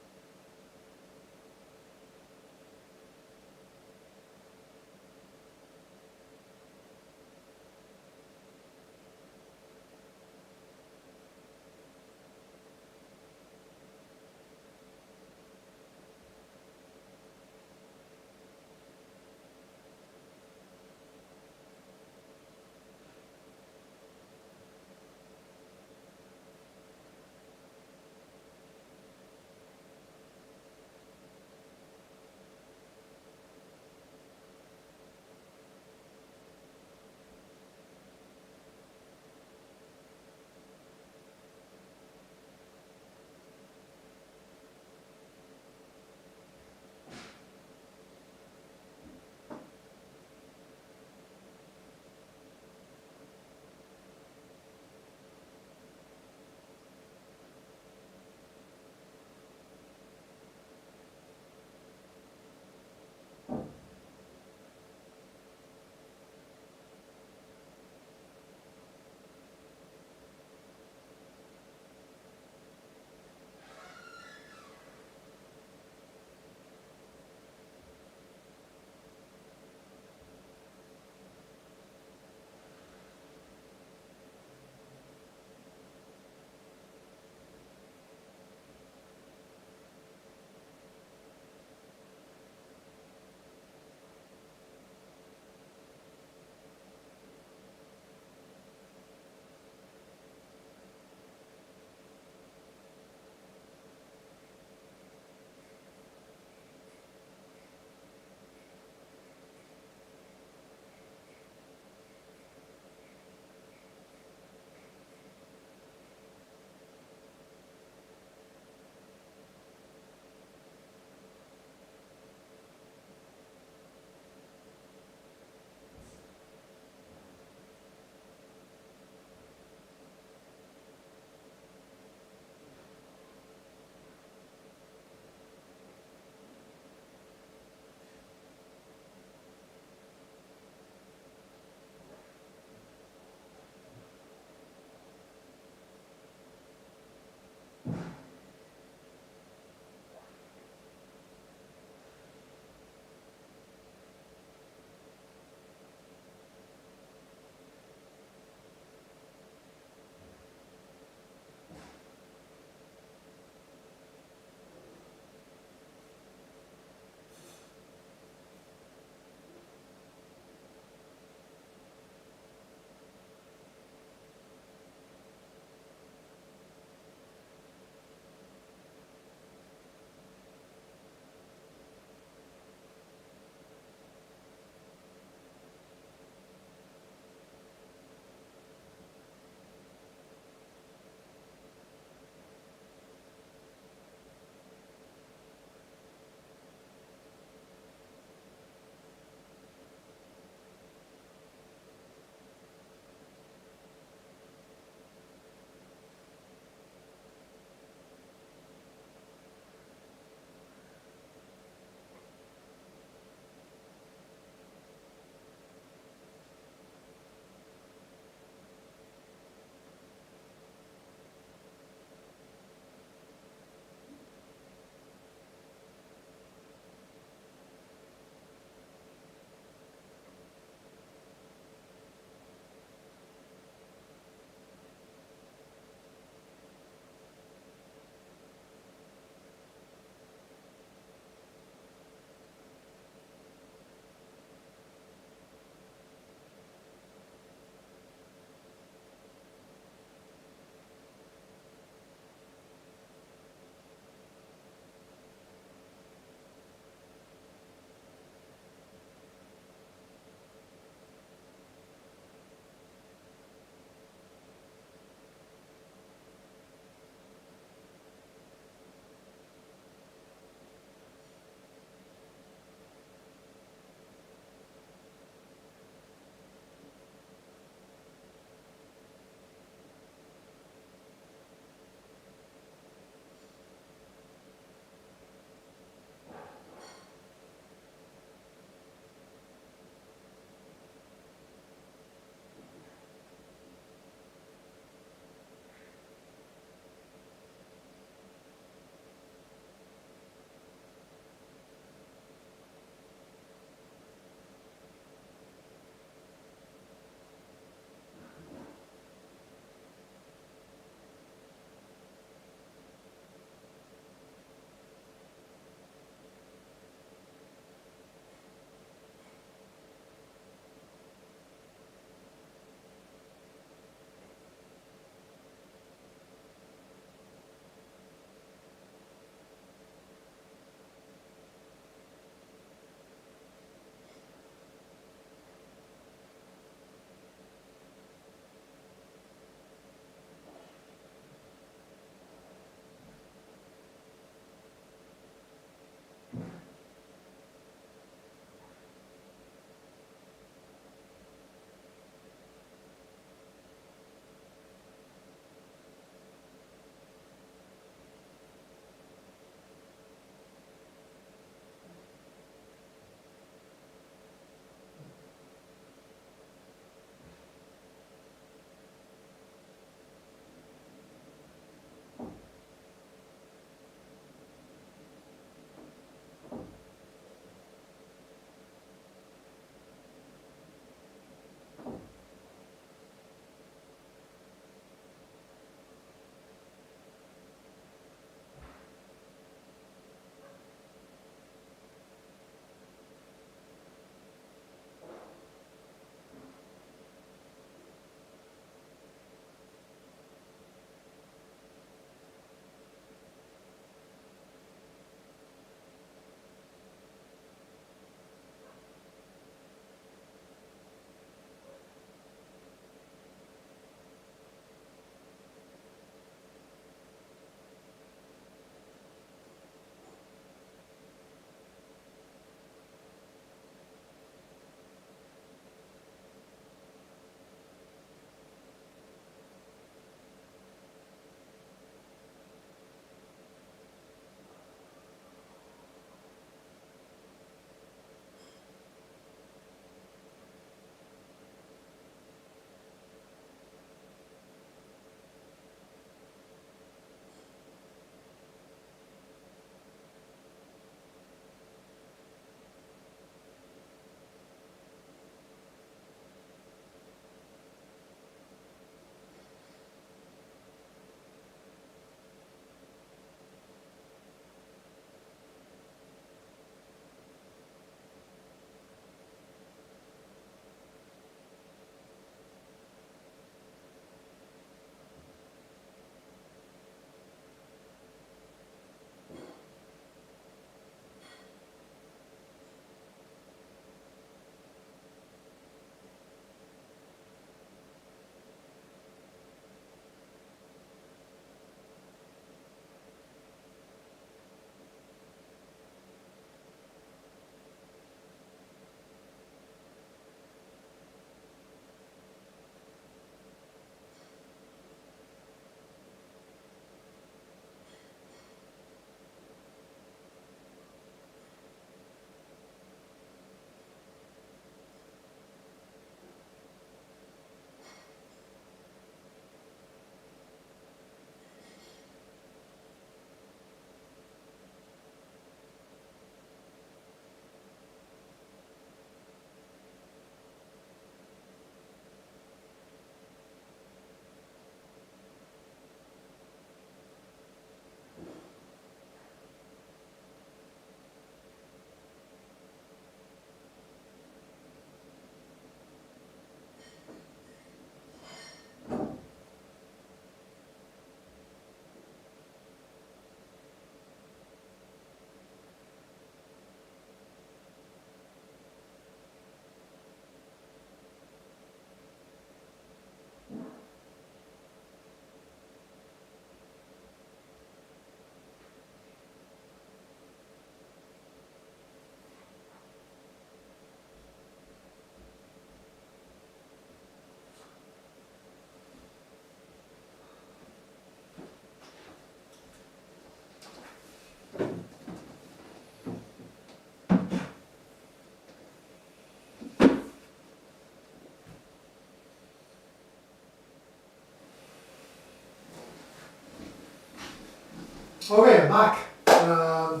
Okay, I'm back. Now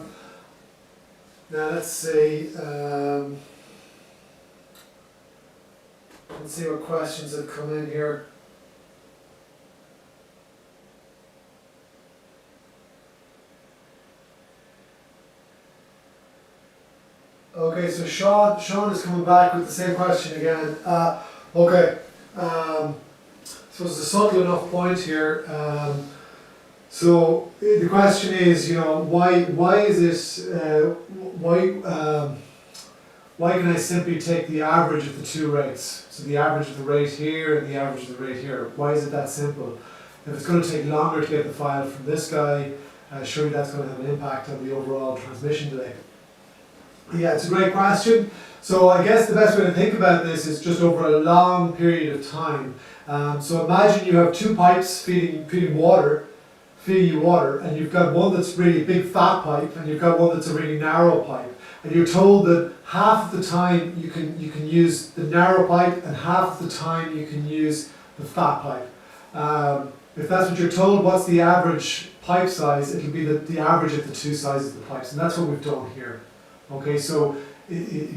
let's see. Let's see what questions have come in here. Okay, so Sean is coming back with the same question again. Okay, so it's a subtle enough point here. So the question is, why is it why can I simply take the average of the two rates? So the average of the rate here and the average of the rate here. Why is it that simple? If it's going to take longer to get the file from this guy, surely that's going to have an impact on the overall transmission delay. Yeah, it's a great question. So I guess the best way to think about this is just over a long period of time. So imagine you have two pipes feeding you water, and you've got one that's really a big fat pipe, and you've got one that's a really narrow pipe. And you're told that half of the time you can use the narrow pipe, and half of the time you can use the fat pipe. If that's what you're told, what's the average pipe size? It'll be the average of the two sizes of the pipes, and that's what we've done here. Okay, so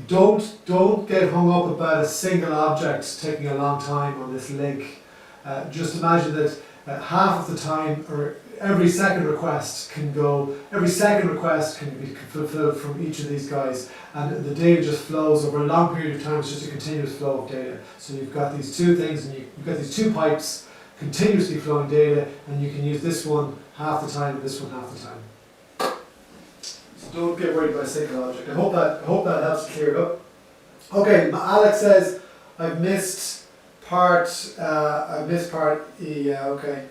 don't get hung up about a single object taking a long time on this link. Just imagine that half of the time, or every second request can be fulfilled from each of these guys, and the data just flows over a long period of time. It's just a continuous flow of data. So you've got these two things, and you've got these two pipes continuously flowing data, and you can use this one half the time and this one half the time. Don't get worried about a single object. I hope that helps clear it up. Okay, Alex says I've missed part E. Yeah, okay.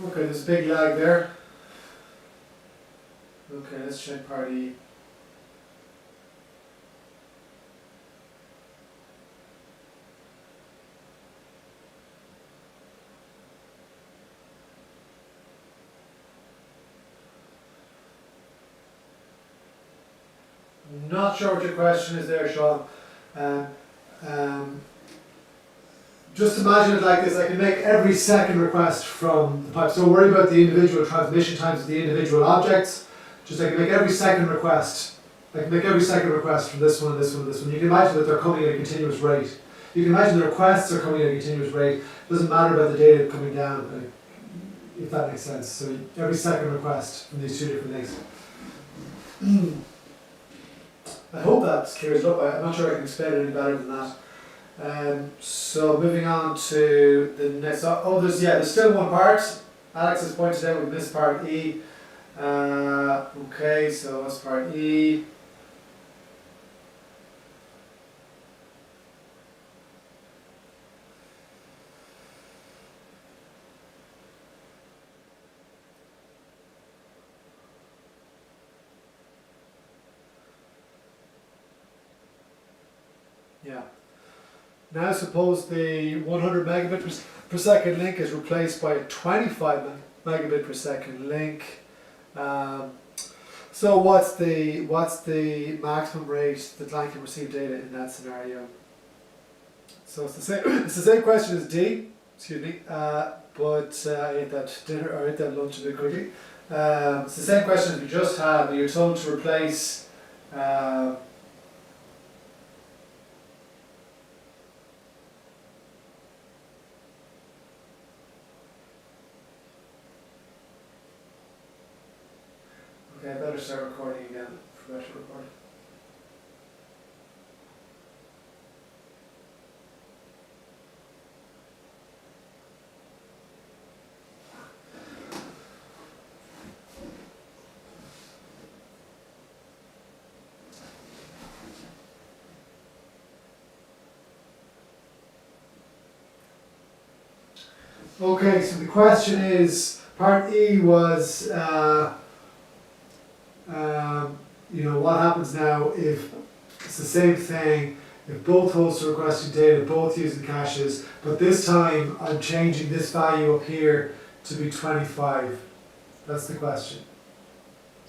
Okay, there's a big lag there. Okay, let's check part E. Not sure what your question is there, Sean. Just imagine it like this: I can make every second request from the pipe. Don't worry about the individual transmission times of the individual objects. Just I can make every second request. I can make every second request from this one, this one, this one. You can imagine that they're coming at a continuous rate. You can imagine the requests are coming at a continuous rate. It doesn't matter about the data coming down, if that makes sense. So every second request from these two different things. I hope that clears it up. I'm not sure I can explain it any better than that. So moving on to the next. There's still one part. Alex has pointed out we missed part E. Okay, so what's part E? Yeah. Now suppose the 100 megabit per second link is replaced by a 25 megabit per second link. So what's the maximum rate that line can receive data in that scenario? So it's the same question as D. Excuse me. But I ate that lunch a bit quickly. It's the same question as we just had. But you're told to replace. Okay, I better start recording again for better record. Okay, so the question is, part E was, what happens now if it's the same thing, if both hosts are requesting data, both using caches, but this time I'm changing this value up here to be 25. That's the question.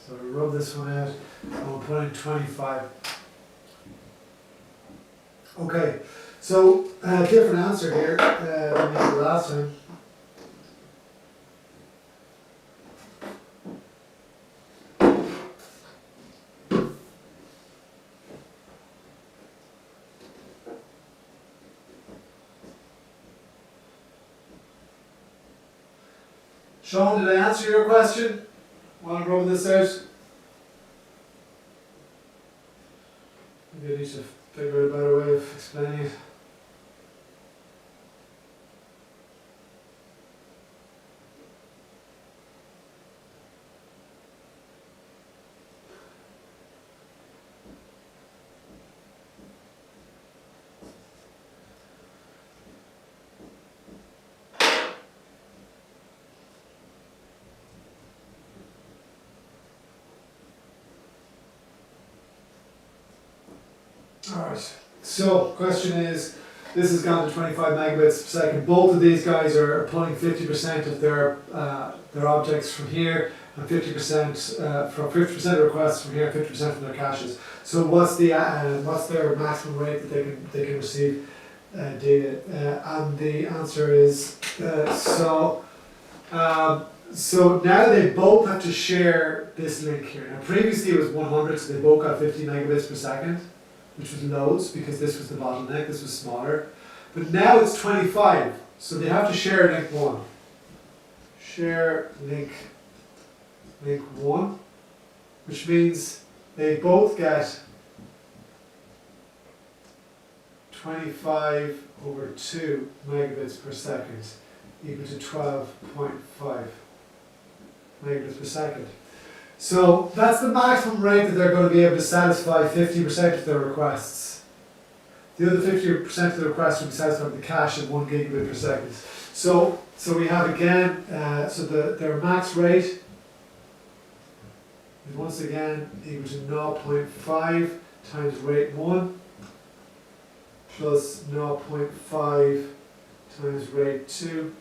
So we rub this one out and we'll put in 25. Okay, so different answer here than we did last time. Sean, did I answer your question? Want to rub this out? Maybe I need to figure out a better way of explaining it. Alright, so question is, this has gone to 25 megabits per second. Both of these guys are pulling 50% of their objects from here, and 50% from 50% of requests from here, 50% from their caches. So what's their maximum rate that they can receive data? And the answer is so now they both have to share this link here. Now previously it was 100, so they both got 50 megabits per second, which was loads because this was the bottleneck, this was smaller. But now it's 25, so they have to share link 1. Share link 1, which means they both get 25 over 2 megabits per second equal to 12.5 megabits per second. So that's the maximum rate that they're going to be able to satisfy 50% of their requests. The other 50% of the requests will be satisfied with the cache at 1 gigabit per second. So we have again, their max rate is once again equal to 0.5 times rate 1 plus 0.5 times rate 2.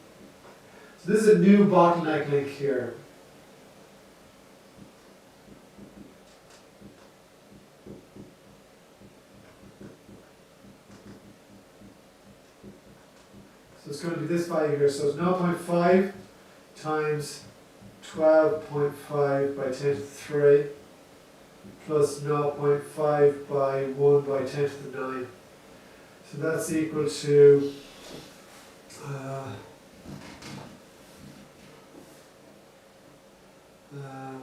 So this is a new bottleneck link here. So it's going to be this value here. So it's 0.5 times 12.5 by 10 to the 3 plus 0.5 by 1 by 10 to the 9. So that's equal to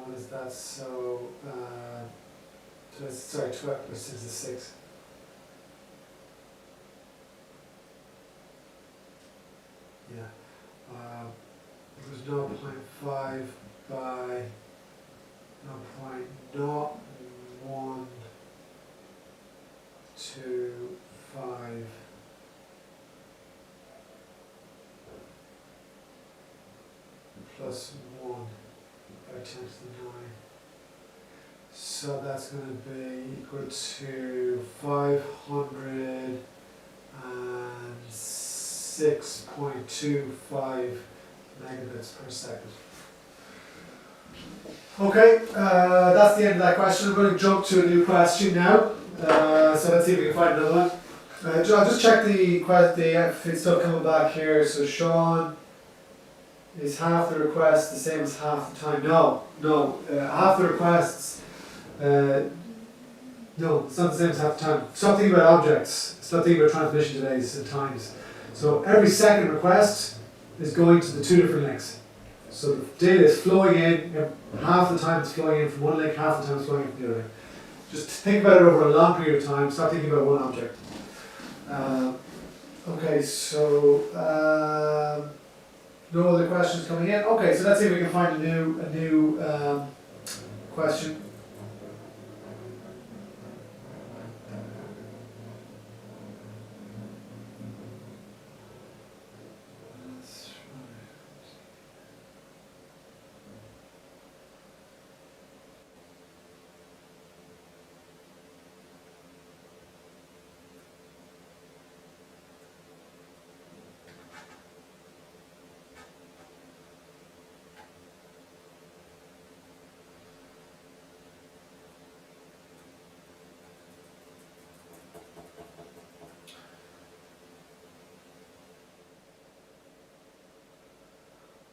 what is that? So, sorry, 12 plus 6 is 6. Yeah. It was 0.5 by 0.0125 plus 1 by 10 to the 9. So that's going to be equal to 506.25 megabits per second. Okay, that's the end of that question. I'm going to jump to a new question now. So let's see if we can find another one. I'll just check if it's still coming back here. So Sean, is half the request the same as half the time? No, half the requests, no, it's not the same as half the time. Stop thinking about objects, stop thinking about transmission delays and times. So every second request is going to the two different links. So the data is flowing in, half the time it's flowing in from one link, half the time it's flowing in from the other link. Just think about it over a long period of time, stop thinking about one object. Okay, so no other questions coming in. Okay, so let's see if we can find a new question.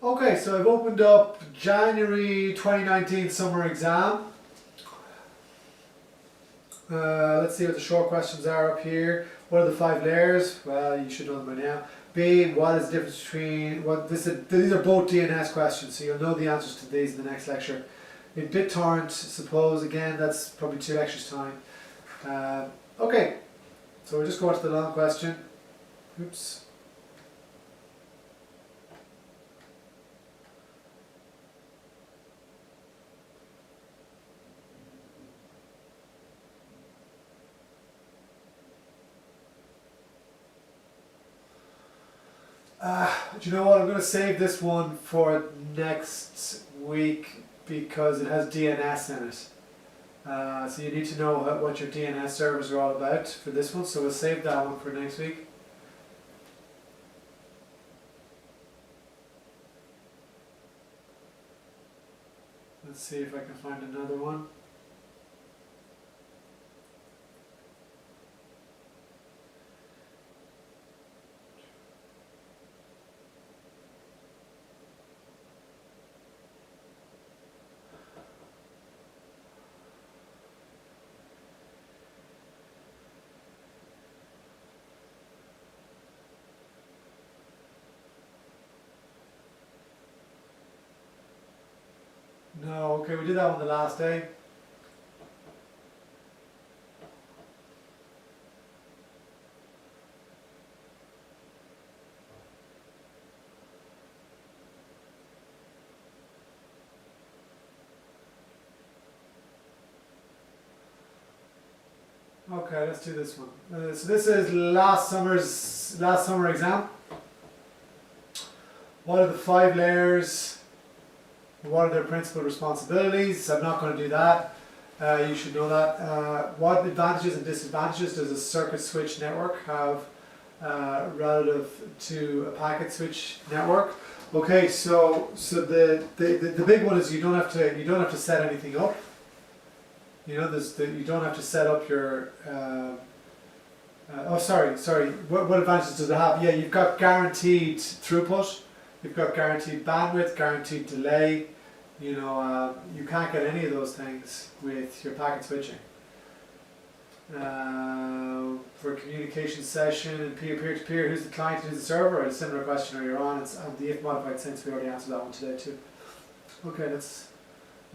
Okay, so I've opened up January 2019 summer exam. Let's see what the short questions are up here. What are the 5 layers? Well, you should know them by now. B, what is the difference between, these are both DNS questions, so you'll know the answers to these in the next lecture. In BitTorrent, suppose, again, that's probably 2 lectures time. Okay, so we'll just go on to the long question. Oops. Do you know what? I'm going to save this one for next week because it has DNS in it. So you need to know what your DNS servers are all about for this one. So we'll save that one for next week. Let's see if I can find another one. No, okay, we did that one the last day. Okay, let's do this one. So this is last summer exam. What are the 5 layers? What are their principal responsibilities? I'm not going to do that. You should know that. What advantages and disadvantages does a circuit switch network have relative to a packet switch network? Okay, so the big one is you don't have to set anything up. You know, you don't have to set up your. Sorry. What advantages does it have? Yeah, you've got guaranteed throughput. You've got guaranteed bandwidth, guaranteed delay. You know, you can't get any of those things with your packet switching. For a communication session and peer-to-peer, who's the client, who's the server? A similar question earlier on. It's the if modified since we already answered that one today too. Okay, let's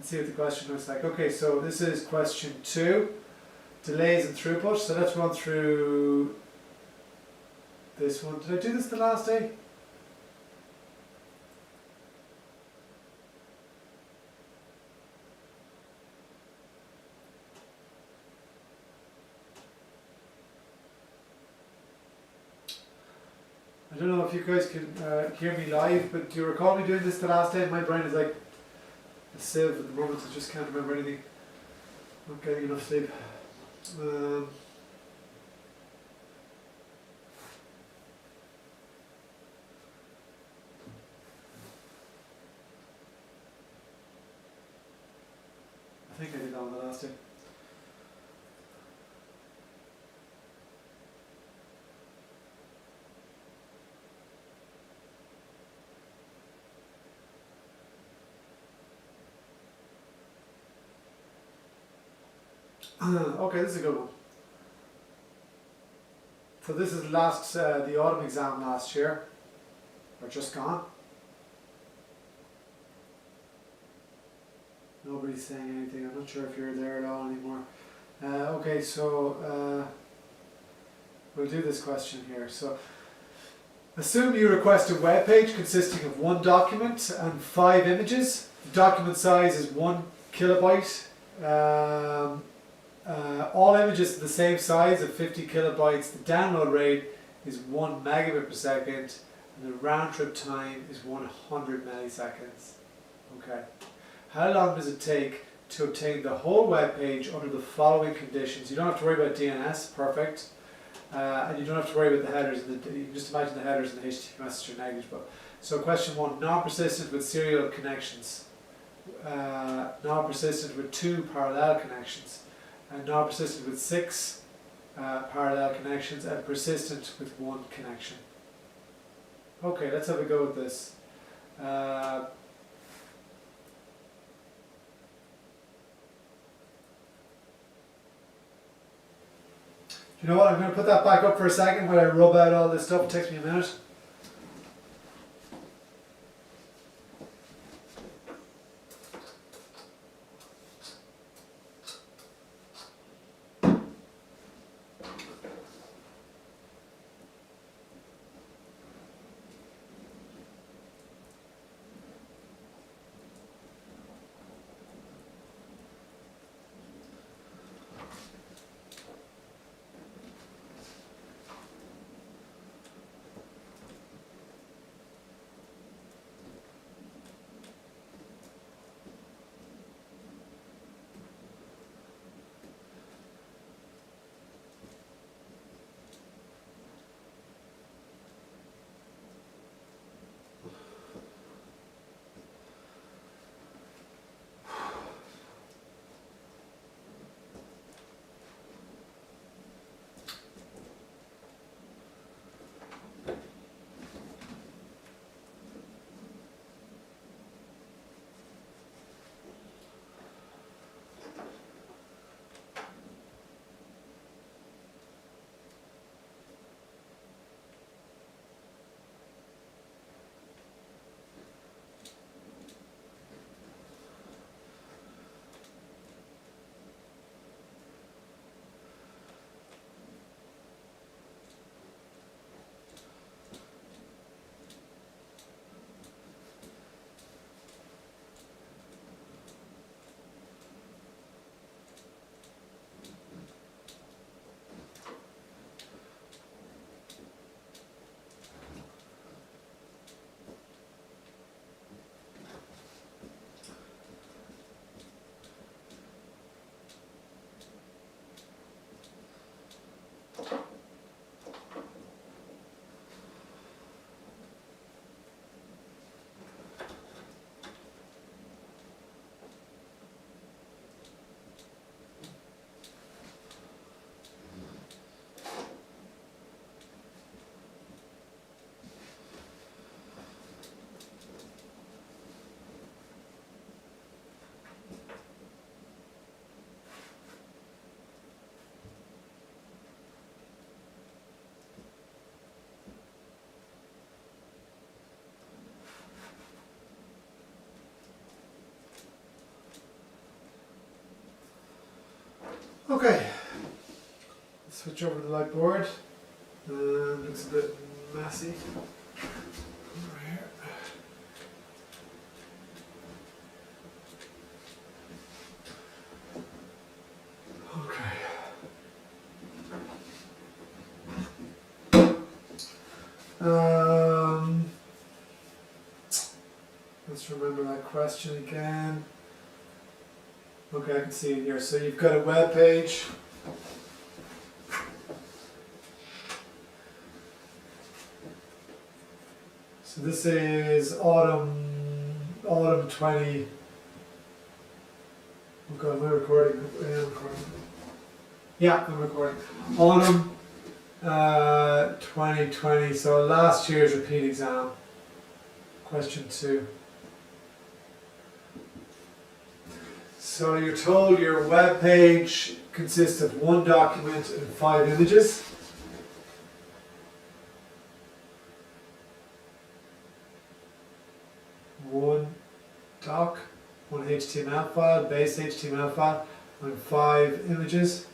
see what the question looks like. Okay, so this is question 2, delays and throughput. So let's run through this one. Did I do this the last day? I don't know if you guys can hear me live, but do you recall me doing this the last day? My brain is like a sieve at the moment, I just can't remember anything. Not getting enough sleep. I think I did that on the last day. Okay, this is a good one. So this is the autumn exam last year, or just gone. Nobody's saying anything. I'm not sure if you're there at all anymore. Okay, so we'll do this question here. So assume you request a web page consisting of 1 document and 5 images. The document size is 1 kilobyte. All images are the same size of 50 kilobytes. The download rate is 1 megabit per second, and the round trip time is 100 milliseconds. Okay. How long does it take to obtain the whole web page under the following conditions? You don't have to worry about DNS, perfect. And you don't have to worry about the headers. You can just imagine the headers and the HTTP message are negligible. So question 1, non-persistent with serial connections. Non-persistent with 2 parallel connections. And non-persistent with 6 parallel connections, and persistent with 1 connection. Okay, let's have a go at this. Uh, you know what? I'm going to put that back up for a second while I rub out all this stuff. It takes me a minute. Okay, switch over to the light board. Looks a bit messy. Over here. Okay. Let's remember that question again. Okay, I can see it here. So you've got a web page. So this is autumn 20. Oh God, am I recording? I am recording. Yeah, I'm recording. Autumn 2020. So last year's repeat exam. Question 2. So you're told your web page consists of one document and 5 images. One doc, one HTML file, base HTML file, and 5 images.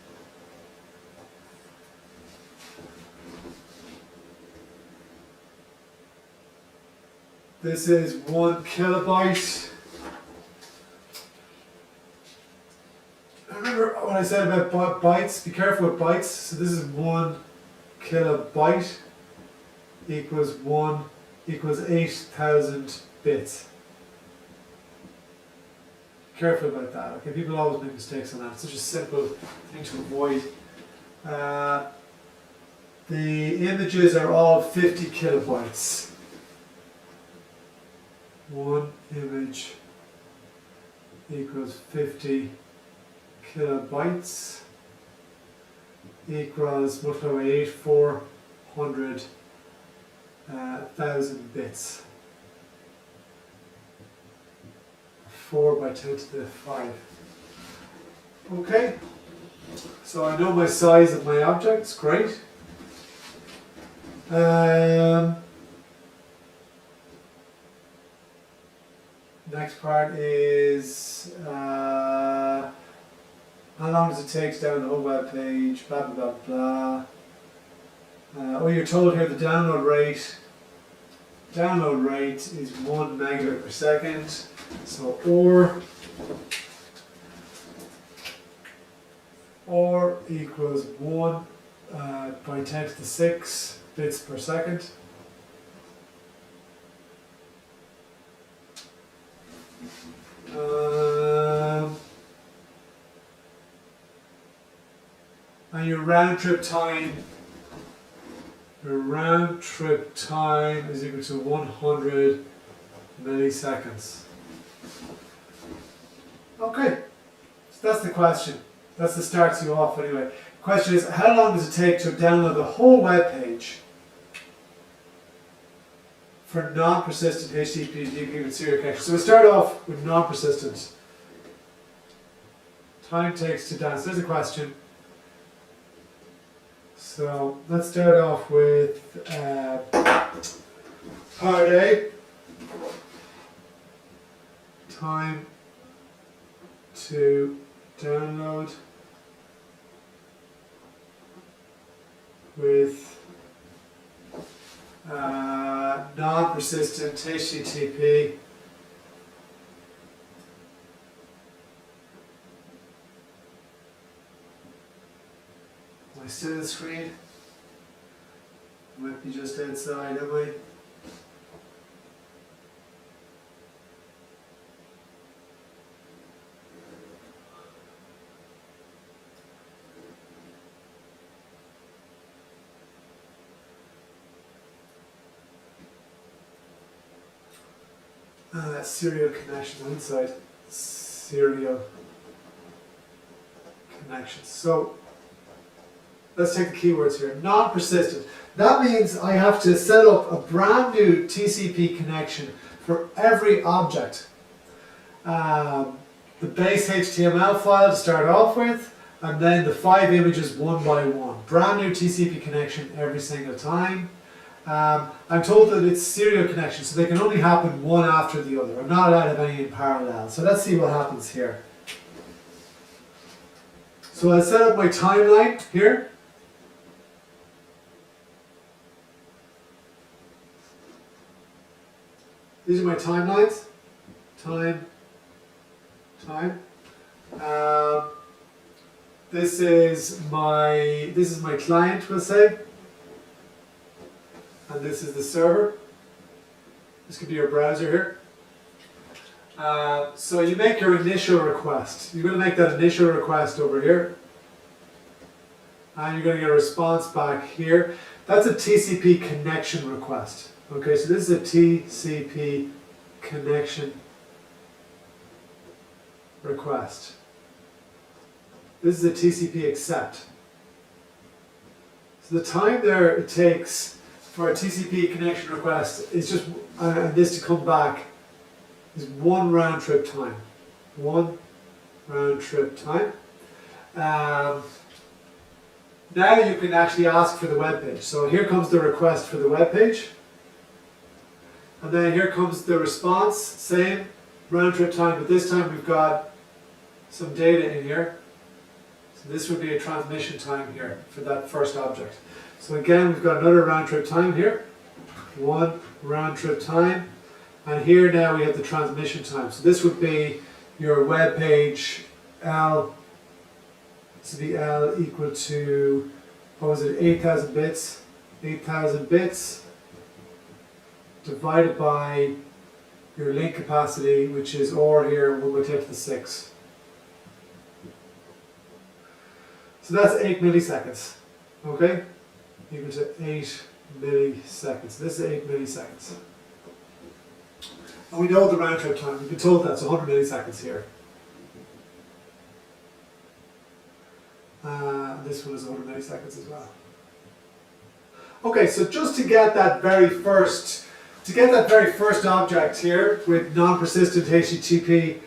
This is 1 kilobyte. Remember what I said about bytes? Be careful with bytes. So this is 1 kilobyte equals 8,000 bits. Careful about that. Okay, people always make mistakes on that. It's such a simple thing to avoid. The images are all 50 kilobytes. 1 image equals 50 kilobytes equals multiply by 8, 400,000 bits. 4 by 10 to the 5. Okay, so I know my size of my objects, great. Next part is how long does it take to download the whole web page, blah blah blah blah. Oh, you're told here the download rate is 1 megabit per second. So or equals 1 by 10 to the 6 bits per second. And your round trip time is equal to 100 milliseconds. Okay, so that's the question. That's the starts you off anyway. Question is, how long does it take to download the whole web page for non-persistent HTTP with serial connection? So we start off with non-persistent. Time takes to download. So there's a question. So let's start off with part A. Time to download with non-persistent HTTP Am I still in the screen? Might be just outside, am I? Serial connection inside serial connections. So let's take the keywords here. Non-persistent. That means I have to set up a brand new TCP connection for every object. The base HTML file to start off with, and then the 5 images one by one. Brand new TCP connection every single time. I'm told that it's serial connection, so they can only happen one after the other. I'm not allowed to have any in parallel. So let's see what happens here. So I'll set up my timeline here. These are my timelines. Time. This is my client, we'll say. And this is the server. This could be your browser here. So you make your initial request. You're going to make that initial request over here. And you're going to get a response back here. That's a TCP connection request. Okay, so this is a TCP connection request. This is a TCP accept. So the time there it takes for a TCP connection request is just, and this to come back, is one round trip time. One round trip time. Now you can actually ask for the web page. So here comes the request for the web page. And then here comes the response, same round trip time, but this time we've got some data in here. So this would be a transmission time here for that first object. So again, we've got another round trip time here. One round trip time. And here now we have the transmission time. So this would be your web page L. This would be L equal to, what was it, 8,000 bits. 8,000 bits divided by your link capacity, which is R here, 1 by 10 to the 6. So that's 8 milliseconds. Okay? Equal to 8 milliseconds. This is 8 milliseconds. And we know the round trip time. We've been told that's 100 milliseconds here. This one is 100 milliseconds as well. Okay, so just to get that very first object here with non-persistent HTTP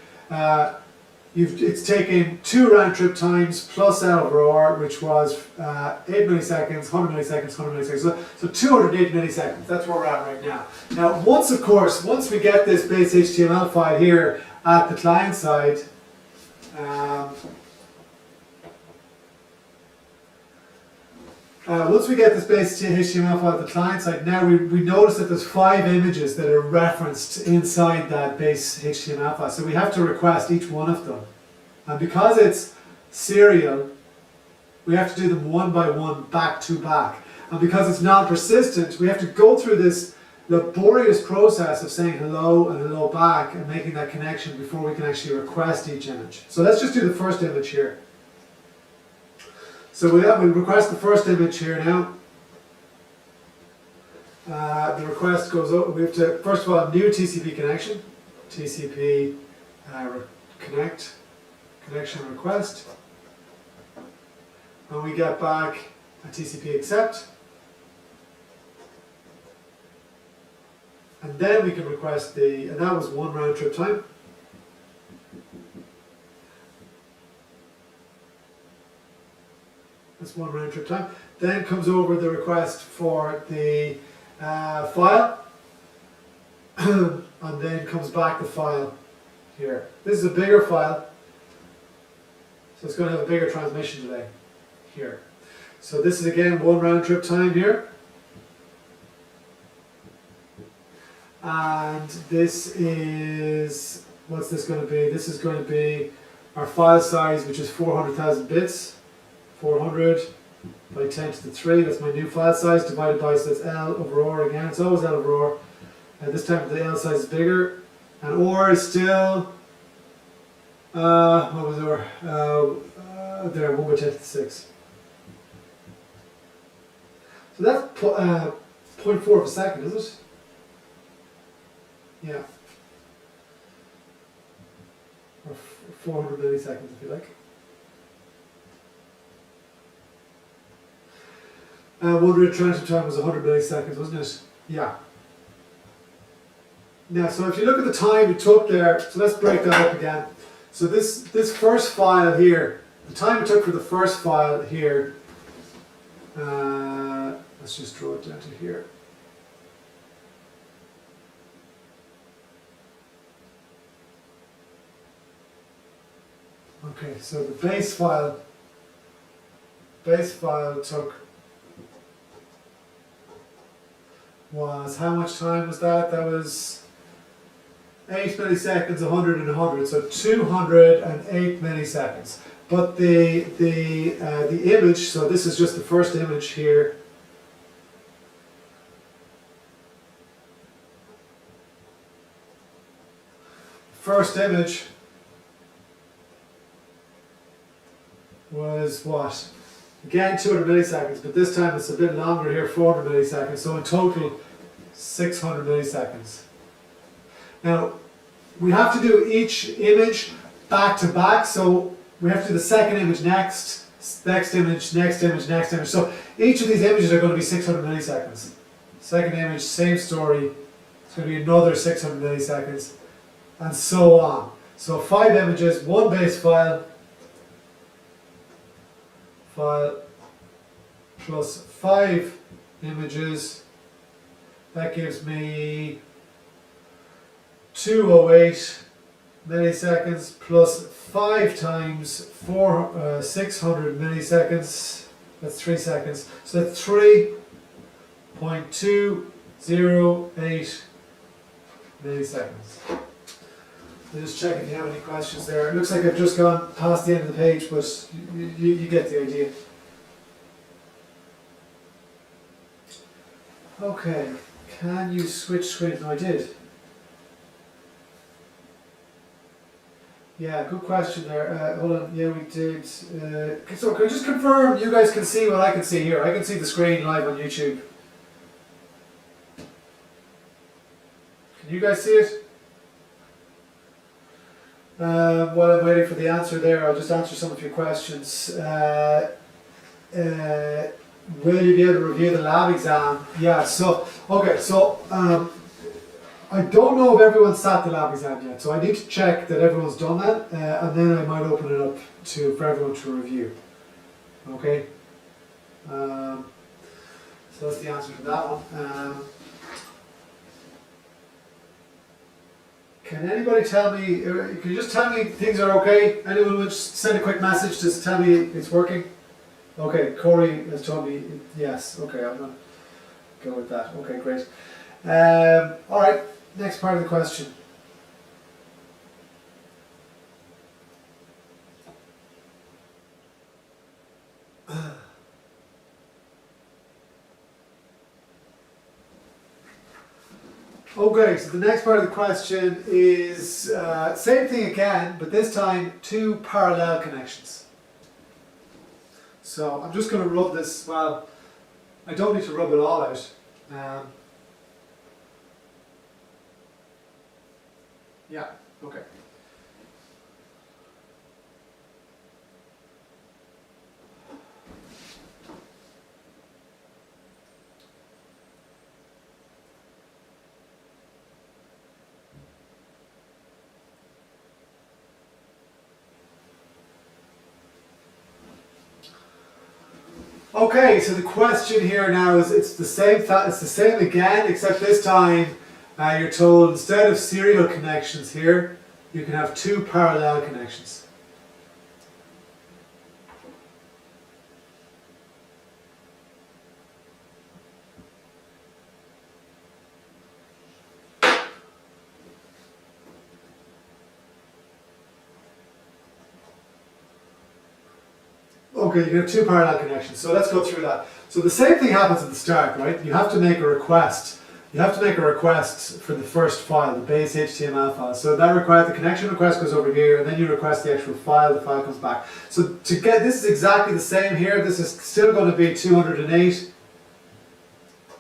It's taken 2 round trip times plus L of ROR, which was 8 milliseconds, 100 milliseconds, 100 milliseconds. So 208 milliseconds. That's where we're at right now. Now, once we get this base HTML file here at the client side, once we get this base HTML file at the client side, now we notice that there's 5 images that are referenced inside that base HTML file. So we have to request each one of them. And because it's serial, we have to do them one by one, back to back. And because it's non-persistent, we have to go through this laborious process of saying hello and hello back and making that connection before we can actually request each image. So let's just do the first image here. So we request the first image here now. The request goes over. We have to, first of all, new TCP connection. TCP connection request. And we get back a TCP accept. And then we can request and that was 1 round trip time. That's 1 round trip time. Then comes over the request for the file, and then comes back the file here. This is a bigger file, so it's going to have a bigger transmission delay here. So this is again 1 round trip time here. And this is, what's this going to be? This is going to be our file size, which is 400,000 bits. 400 by 10 to the 3, that's my new file size, divided by, so that's L over OR again, it's always L over OR. This time the L size is bigger, and OR is still, what was OR? There, 1 by 10 to the 6. So that's 0.4 of a second, is it? Yeah. Or 400 milliseconds if you like. 1 root transit time was 100 milliseconds, wasn't it? Yeah. Now, so if you look at the time it took there, so let's break that up again. So this first file here, the time it took for the first file here, let's just draw it down to here. Okay, so the base file took, was, how much time was that? That was 8 milliseconds, 100 and 100, so 208 milliseconds. But the image, so this is just the first image here. First image was what? Again 200 milliseconds, but this time it's a bit longer here, 400 milliseconds, so in total 600 milliseconds. Now, we have to do each image back to back, so we have to do the second image next, next image, next image, next image. So each of these images are going to be 600 milliseconds. Second image, same story, it's going to be another 600 milliseconds, and so on. So 5 images, 1 base file plus 5 images, that gives me 208 milliseconds plus 5 times 600 milliseconds, that's 3 seconds, so that's 3.208 milliseconds. I'm just checking if you have any questions there. It looks like I've just gone past the end of the page, but you get the idea. Okay, can you switch screen? No, I did. Yeah, good question there. Hold on, yeah, we did. So can I just confirm you guys can see what I can see here? I can see the screen live on YouTube. Can you guys see it? While I'm waiting for the answer there, I'll just answer some of your questions. Will you be able to review the lab exam? Yeah, so, okay, so I don't know if everyone's sat the lab exam yet, so I need to check that everyone's done that, and then I might open it up for everyone to review. Okay. So that's the answer to that one. Can anybody tell me? Can you just tell me things are okay? Anyone would just send a quick message to tell me it's working? Okay, Corey has told me yes. Okay, I'm gonna go with that. Okay, great. All right, next part of the question. Okay, so the next part of the question is same thing again, but this time two parallel connections. So I'm just going to rub this, well, I don't need to rub it all out. Yeah, okay. Okay, so the question here now is it's the same again, except this time you're told instead of serial connections here, you can have two parallel connections. Okay, you can have two parallel connections. So let's go through that. So the same thing happens at the start, right? You have to make a request. You have to make a request for the first file, the base HTML file. So that the connection request goes over here, and then you request the actual file, the file comes back. So to get, this is exactly the same here. This is still going to be 208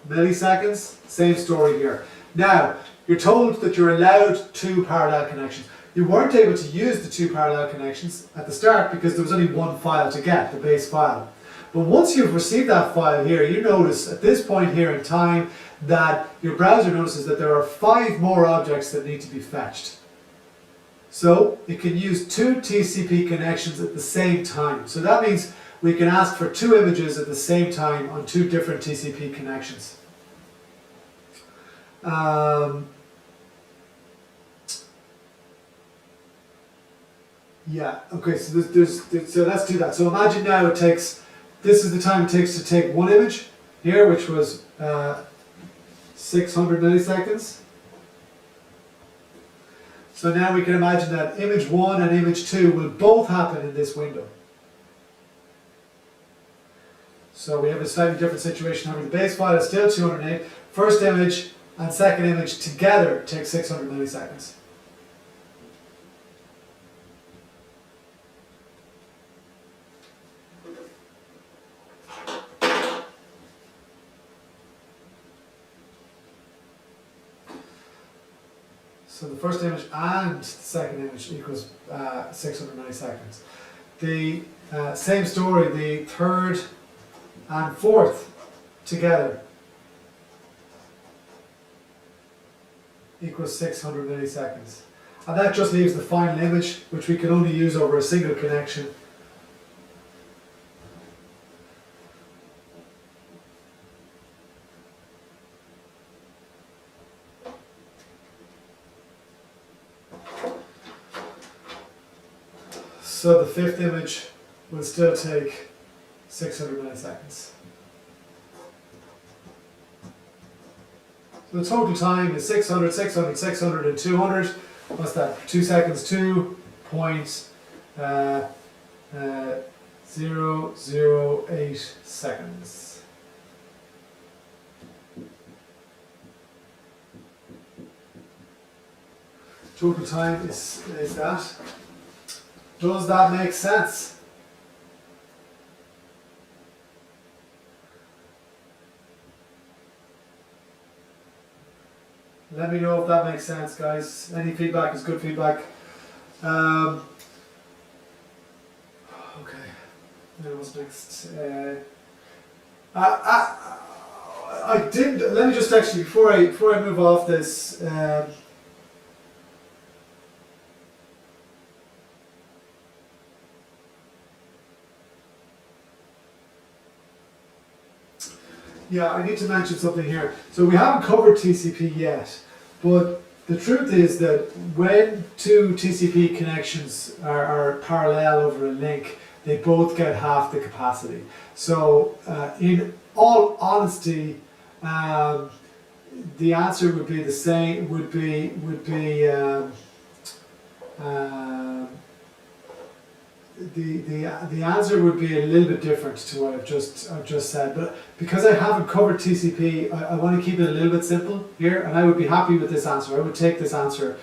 milliseconds. Same story here. Now, you're told that you're allowed two parallel connections. You weren't able to use the two parallel connections at the start because there was only one file to get, the base file. But once you've received that file here, you notice at this point here in time that your browser notices that there are 5 more objects that need to be fetched. So it can use 2 TCP connections at the same time. So that means we can ask for 2 images at the same time on 2 different TCP connections. Yeah, okay, so so let's do that. So imagine now this is the time it takes to take one image here, which was 600 milliseconds. So now we can imagine that image 1 and image 2 will both happen in this window. So we have a slightly different situation here. The base file is still 208. First image and second image together take 600 milliseconds. So the first image and the second image equals 600 milliseconds. The same story, the third and fourth together equals 600 milliseconds. And that just leaves the final image, which we can only use over a single connection. So the fifth image will still take 600 milliseconds. So the total time is 600, 600, 600, and 200. What's that? 2 seconds, 2.008 seconds. Total time is that. Does that make sense? Let me know if that makes sense, guys. Any feedback is good feedback. Okay. Now what's next? I didn't. Let me just actually before I move off this. Yeah, I need to mention something here. So we haven't covered TCP yet, but the truth is that when two TCP connections are parallel over a link, they both get half the capacity. So in all honesty, the answer would be the same. The answer would be a little bit different to what I've just said, but because I haven't covered TCP, I want to keep it a little bit simple here, and I would be happy with this answer. I would take this answer.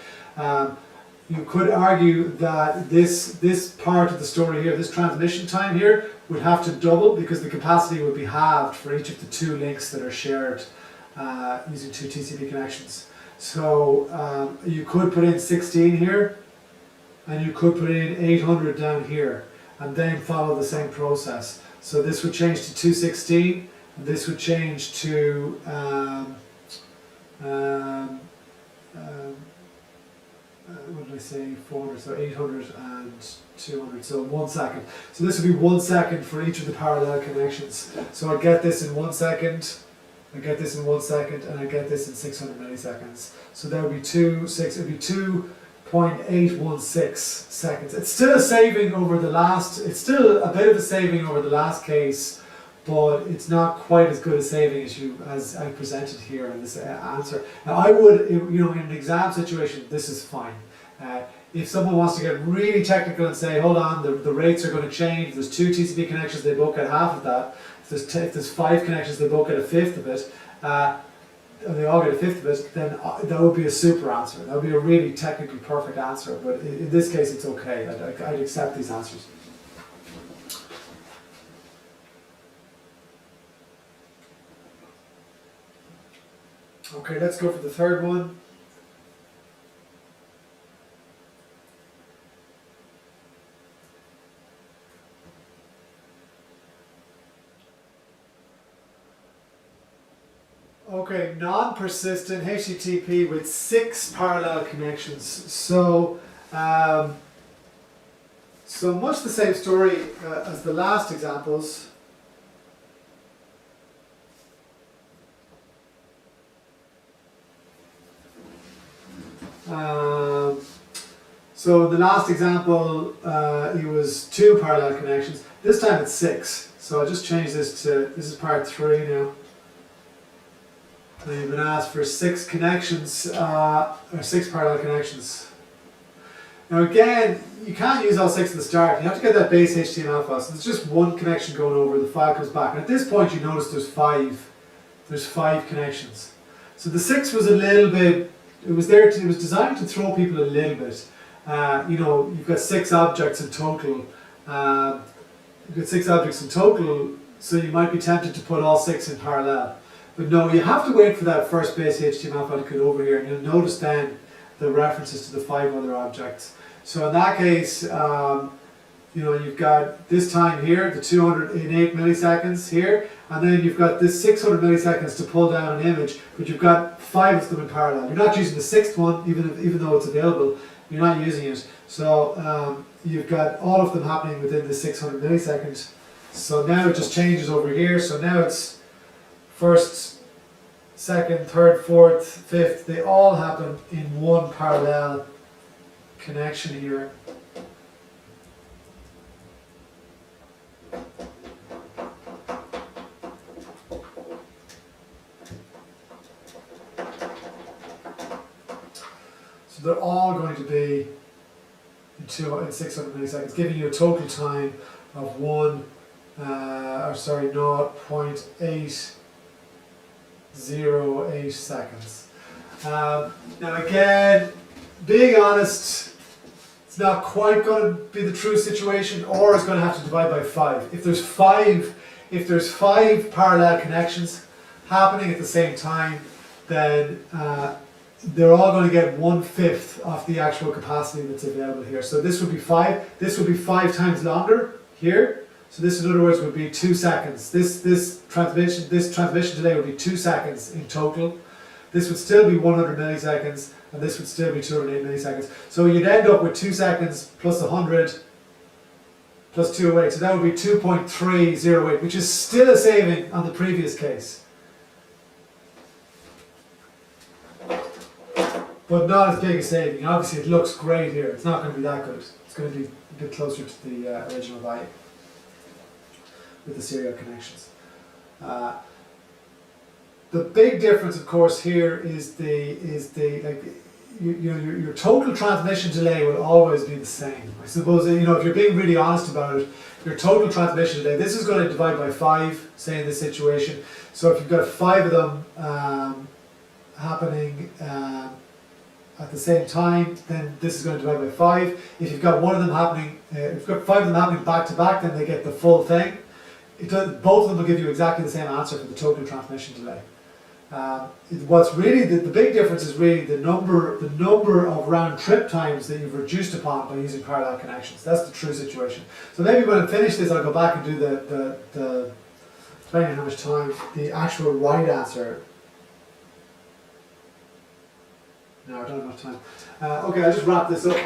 You could argue that this part of the story here, this transmission time here, would have to double because the capacity would be halved for each of the two links that are shared using two TCP connections. So you could put in 16 here, and you could put in 800 down here, and then follow the same process. So this would change to 216, and this would change to what did I say, 400, so 800 and 200, so 1 second. So this would be 1 second for each of the parallel connections. So I get this in 1 second, I get this in 1 second, and I get this in 600 milliseconds. So that would be 2.816 seconds. It's still a saving over the last, it's still a bit of a saving over the last case, but it's not quite as good a saving as I presented here in this answer. Now I would, in an exam situation, this is fine. If someone wants to get really technical and say, hold on, the rates are going to change, there's two TCP connections, they both get half of that. If there's 5 connections, they both get a fifth of it. And they all get a fifth of it, then that would be a super answer. That would be a really technically perfect answer, but in this case it's okay. I'd accept these answers. Okay, let's go for the third one. Okay, non-persistent HTTP with 6 parallel connections. So, so much the same story as the last examples. So the last example, it was 2 parallel connections. This time it's 6. So I'll just change this to, this is part 3 now. And you've been asked for 6 connections, or 6 parallel connections. Now again, you can't use all 6 at the start. You have to get that base HTML file. So there's just 1 connection going over, the file comes back. And at this point you notice there's 5 connections. So the 6 was a little bit, it was designed to throw people a little bit. You've got 6 objects in total. So you might be tempted to put all 6 in parallel. But no, you have to wait for that first base HTML file to come over here, and you'll notice then the references to the 5 other objects. So in that case, you've got this time here, the 208 milliseconds here, and then you've got this 600 milliseconds to pull down an image, but you've got 5 of them in parallel. You're not using the 6th one, even though it's available. You're not using it. So you've got all of them happening within the 600 milliseconds. So now it just changes over here. So now it's first, second, third, fourth, fifth, they all happen in one parallel connection here. So they're all going to be in 600 milliseconds, giving you a total time of 0.808 seconds. Now again, being honest, it's not quite going to be the true situation, or it's going to have to divide by 5. If there's 5 parallel connections happening at the same time, then they're all going to get 1/5 of the actual capacity that's available here. So this would be 5. This would be 5 times longer here, So this, in other words, would be 2 seconds. This transmission delay would be 2 seconds in total. This would still be 100 milliseconds, and this would still be 208 milliseconds. So you'd end up with 2 seconds plus 100 plus 208. So that would be 2.308, which is still a saving on the previous case, but not as big a saving. Obviously, it looks great here. It's not going to be that good. It's going to be a bit closer to the original value with the serial connections. The big difference, of course, here is your total transmission delay will always be the same. I suppose, if you're being really honest about it, your total transmission delay, this is going to divide by 5, say in this situation. So if you've got 5 of them happening at the same time, then this is going to divide by 5. If you've got one of them happening, if you've got 5 of them happening back to back, then they get the full thing. Both of them will give you exactly the same answer for the total transmission delay. What's really the big difference is really the number of round trip times that you've reduced upon by using parallel connections. That's the true situation. So maybe when I finish this, I'll go back and do the depending on how much time, the actual right answer. No, I don't have enough time. Okay, I'll just wrap this up.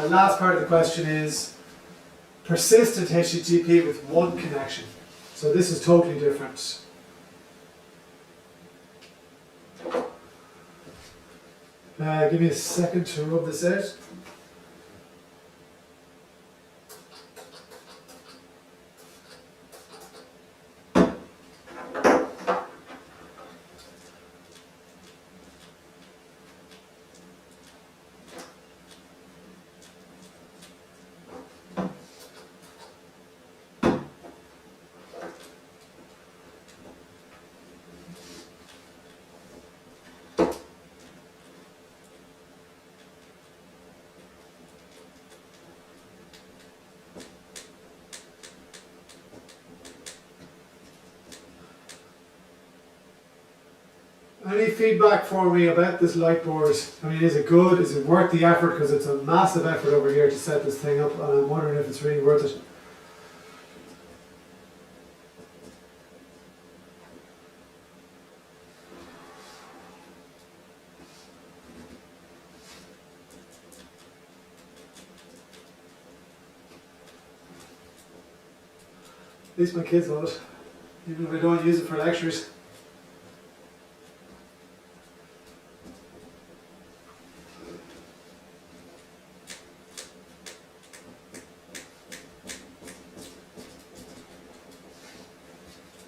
Last part of the question is persistent HTTP with one connection. So this is totally different. Give me a second to rub this out. Any feedback for me about this light board? I mean, is it good? Is it worth the effort? Because it's a massive effort over here to set this thing up, and I'm wondering if it's really worth it. At least my kids love it, even if I don't use it for lectures.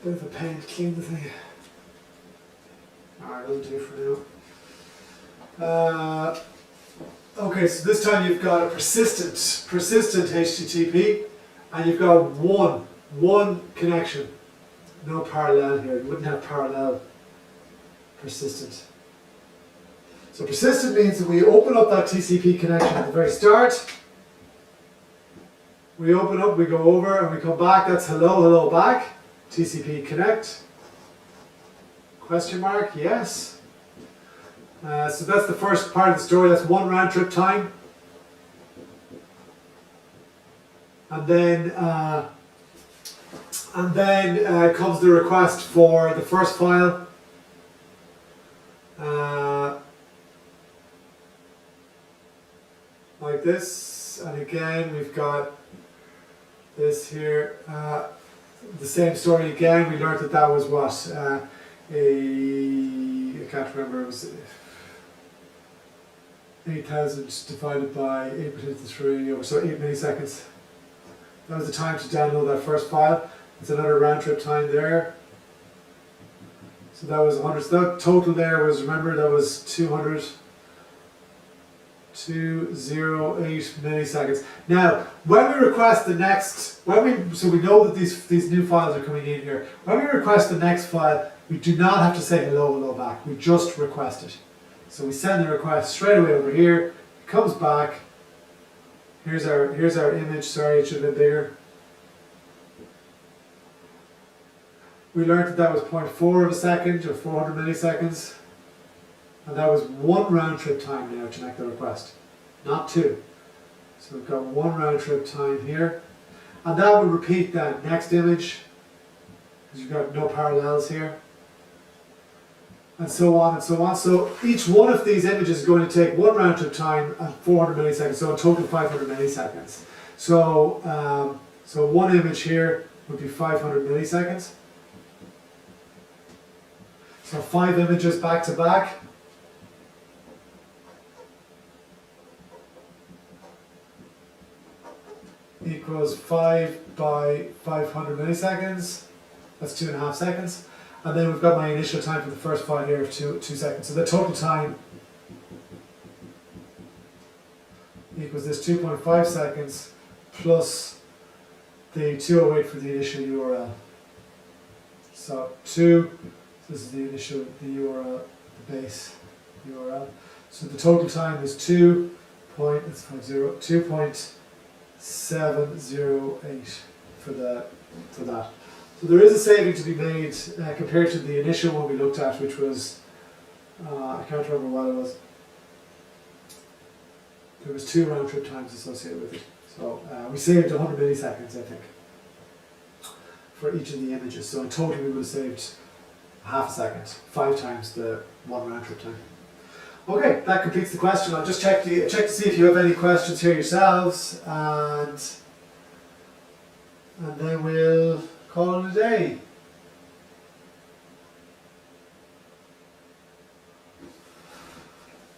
Bit of a pain to clean the thing. Alright, that'll do for now. Okay, so this time you've got a persistent HTTP, and you've got one connection. No parallel here. You wouldn't have parallel persistent. So persistent means that we open up that TCP connection at the very start. We open up, we go over, and we come back. That's hello, hello back. TCP connect, question mark, yes. So that's the first part of the story. That's one round trip time. And then comes the request for the first file. Like this, and again we've got this here. The same story again. We learned that was what I can't remember. It was 8,000 divided by 8 to the 3, or so 8 milliseconds. That was the time to download that first file. It's another round trip time there. So that was 100. So that total there was, remember, that was 208 milliseconds. Now, when we request the next, so we know that these new files are coming in here. When we request the next file, we do not have to say hello, hello back. We just request it. So we send the request straight away over here. It comes back. Here's our image. Sorry, it should have been bigger. We learned that was 0.4 of a second, or 400 milliseconds. And that was one round trip time now to make the request, not 2. So we've got one round trip time here. And that will repeat that next image, because you've got no parallels here. And so on and so on. So each one of these images is going to take 1 round trip time and 400 milliseconds, so in total 500 milliseconds. So, so one image here would be 500 milliseconds. So 5 images back to back. Equals 5 by 500 milliseconds. That's 2.5 seconds. And then we've got my initial time for the first file here of 2 seconds. So the total time equals this 2.5 seconds plus the 208 for the initial URL. So this is the initial, the URL, the base URL. So the total time is 2.708 for that. So there is a saving to be made compared to the initial one we looked at, which was, I can't remember what it was. There was 2 round trip times associated with it. So we saved 100 milliseconds, I think, for each of the images. So in total we would have saved half a second, 5 times the 1 round trip time. Okay, that completes the question. I'll just check to see if you have any questions here yourselves, and then we'll call it a day.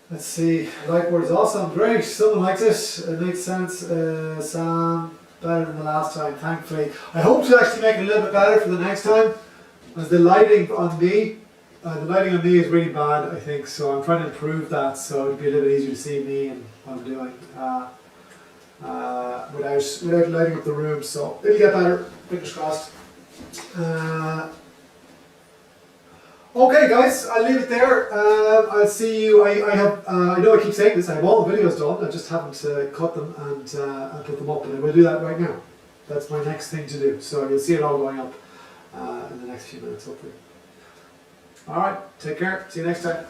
Let's see, like words all sound great. Someone likes it. It makes sense. Sound better than the last time, thankfully. I hope to actually make it a little bit better for the next time, as the lighting on me is really bad, I think, so I'm trying to improve that so it'll be a little bit easier to see me and what I'm doing without lighting up the room, so it'll get better, fingers crossed. Okay guys, I'll leave it there. I'll see you. I know I keep saying this, I have all the videos done, I just haven't cut them and put them up, and I will do that right now. That's my next thing to do, so you'll see it all going up in the next few minutes hopefully. Alright, take care, see you next time.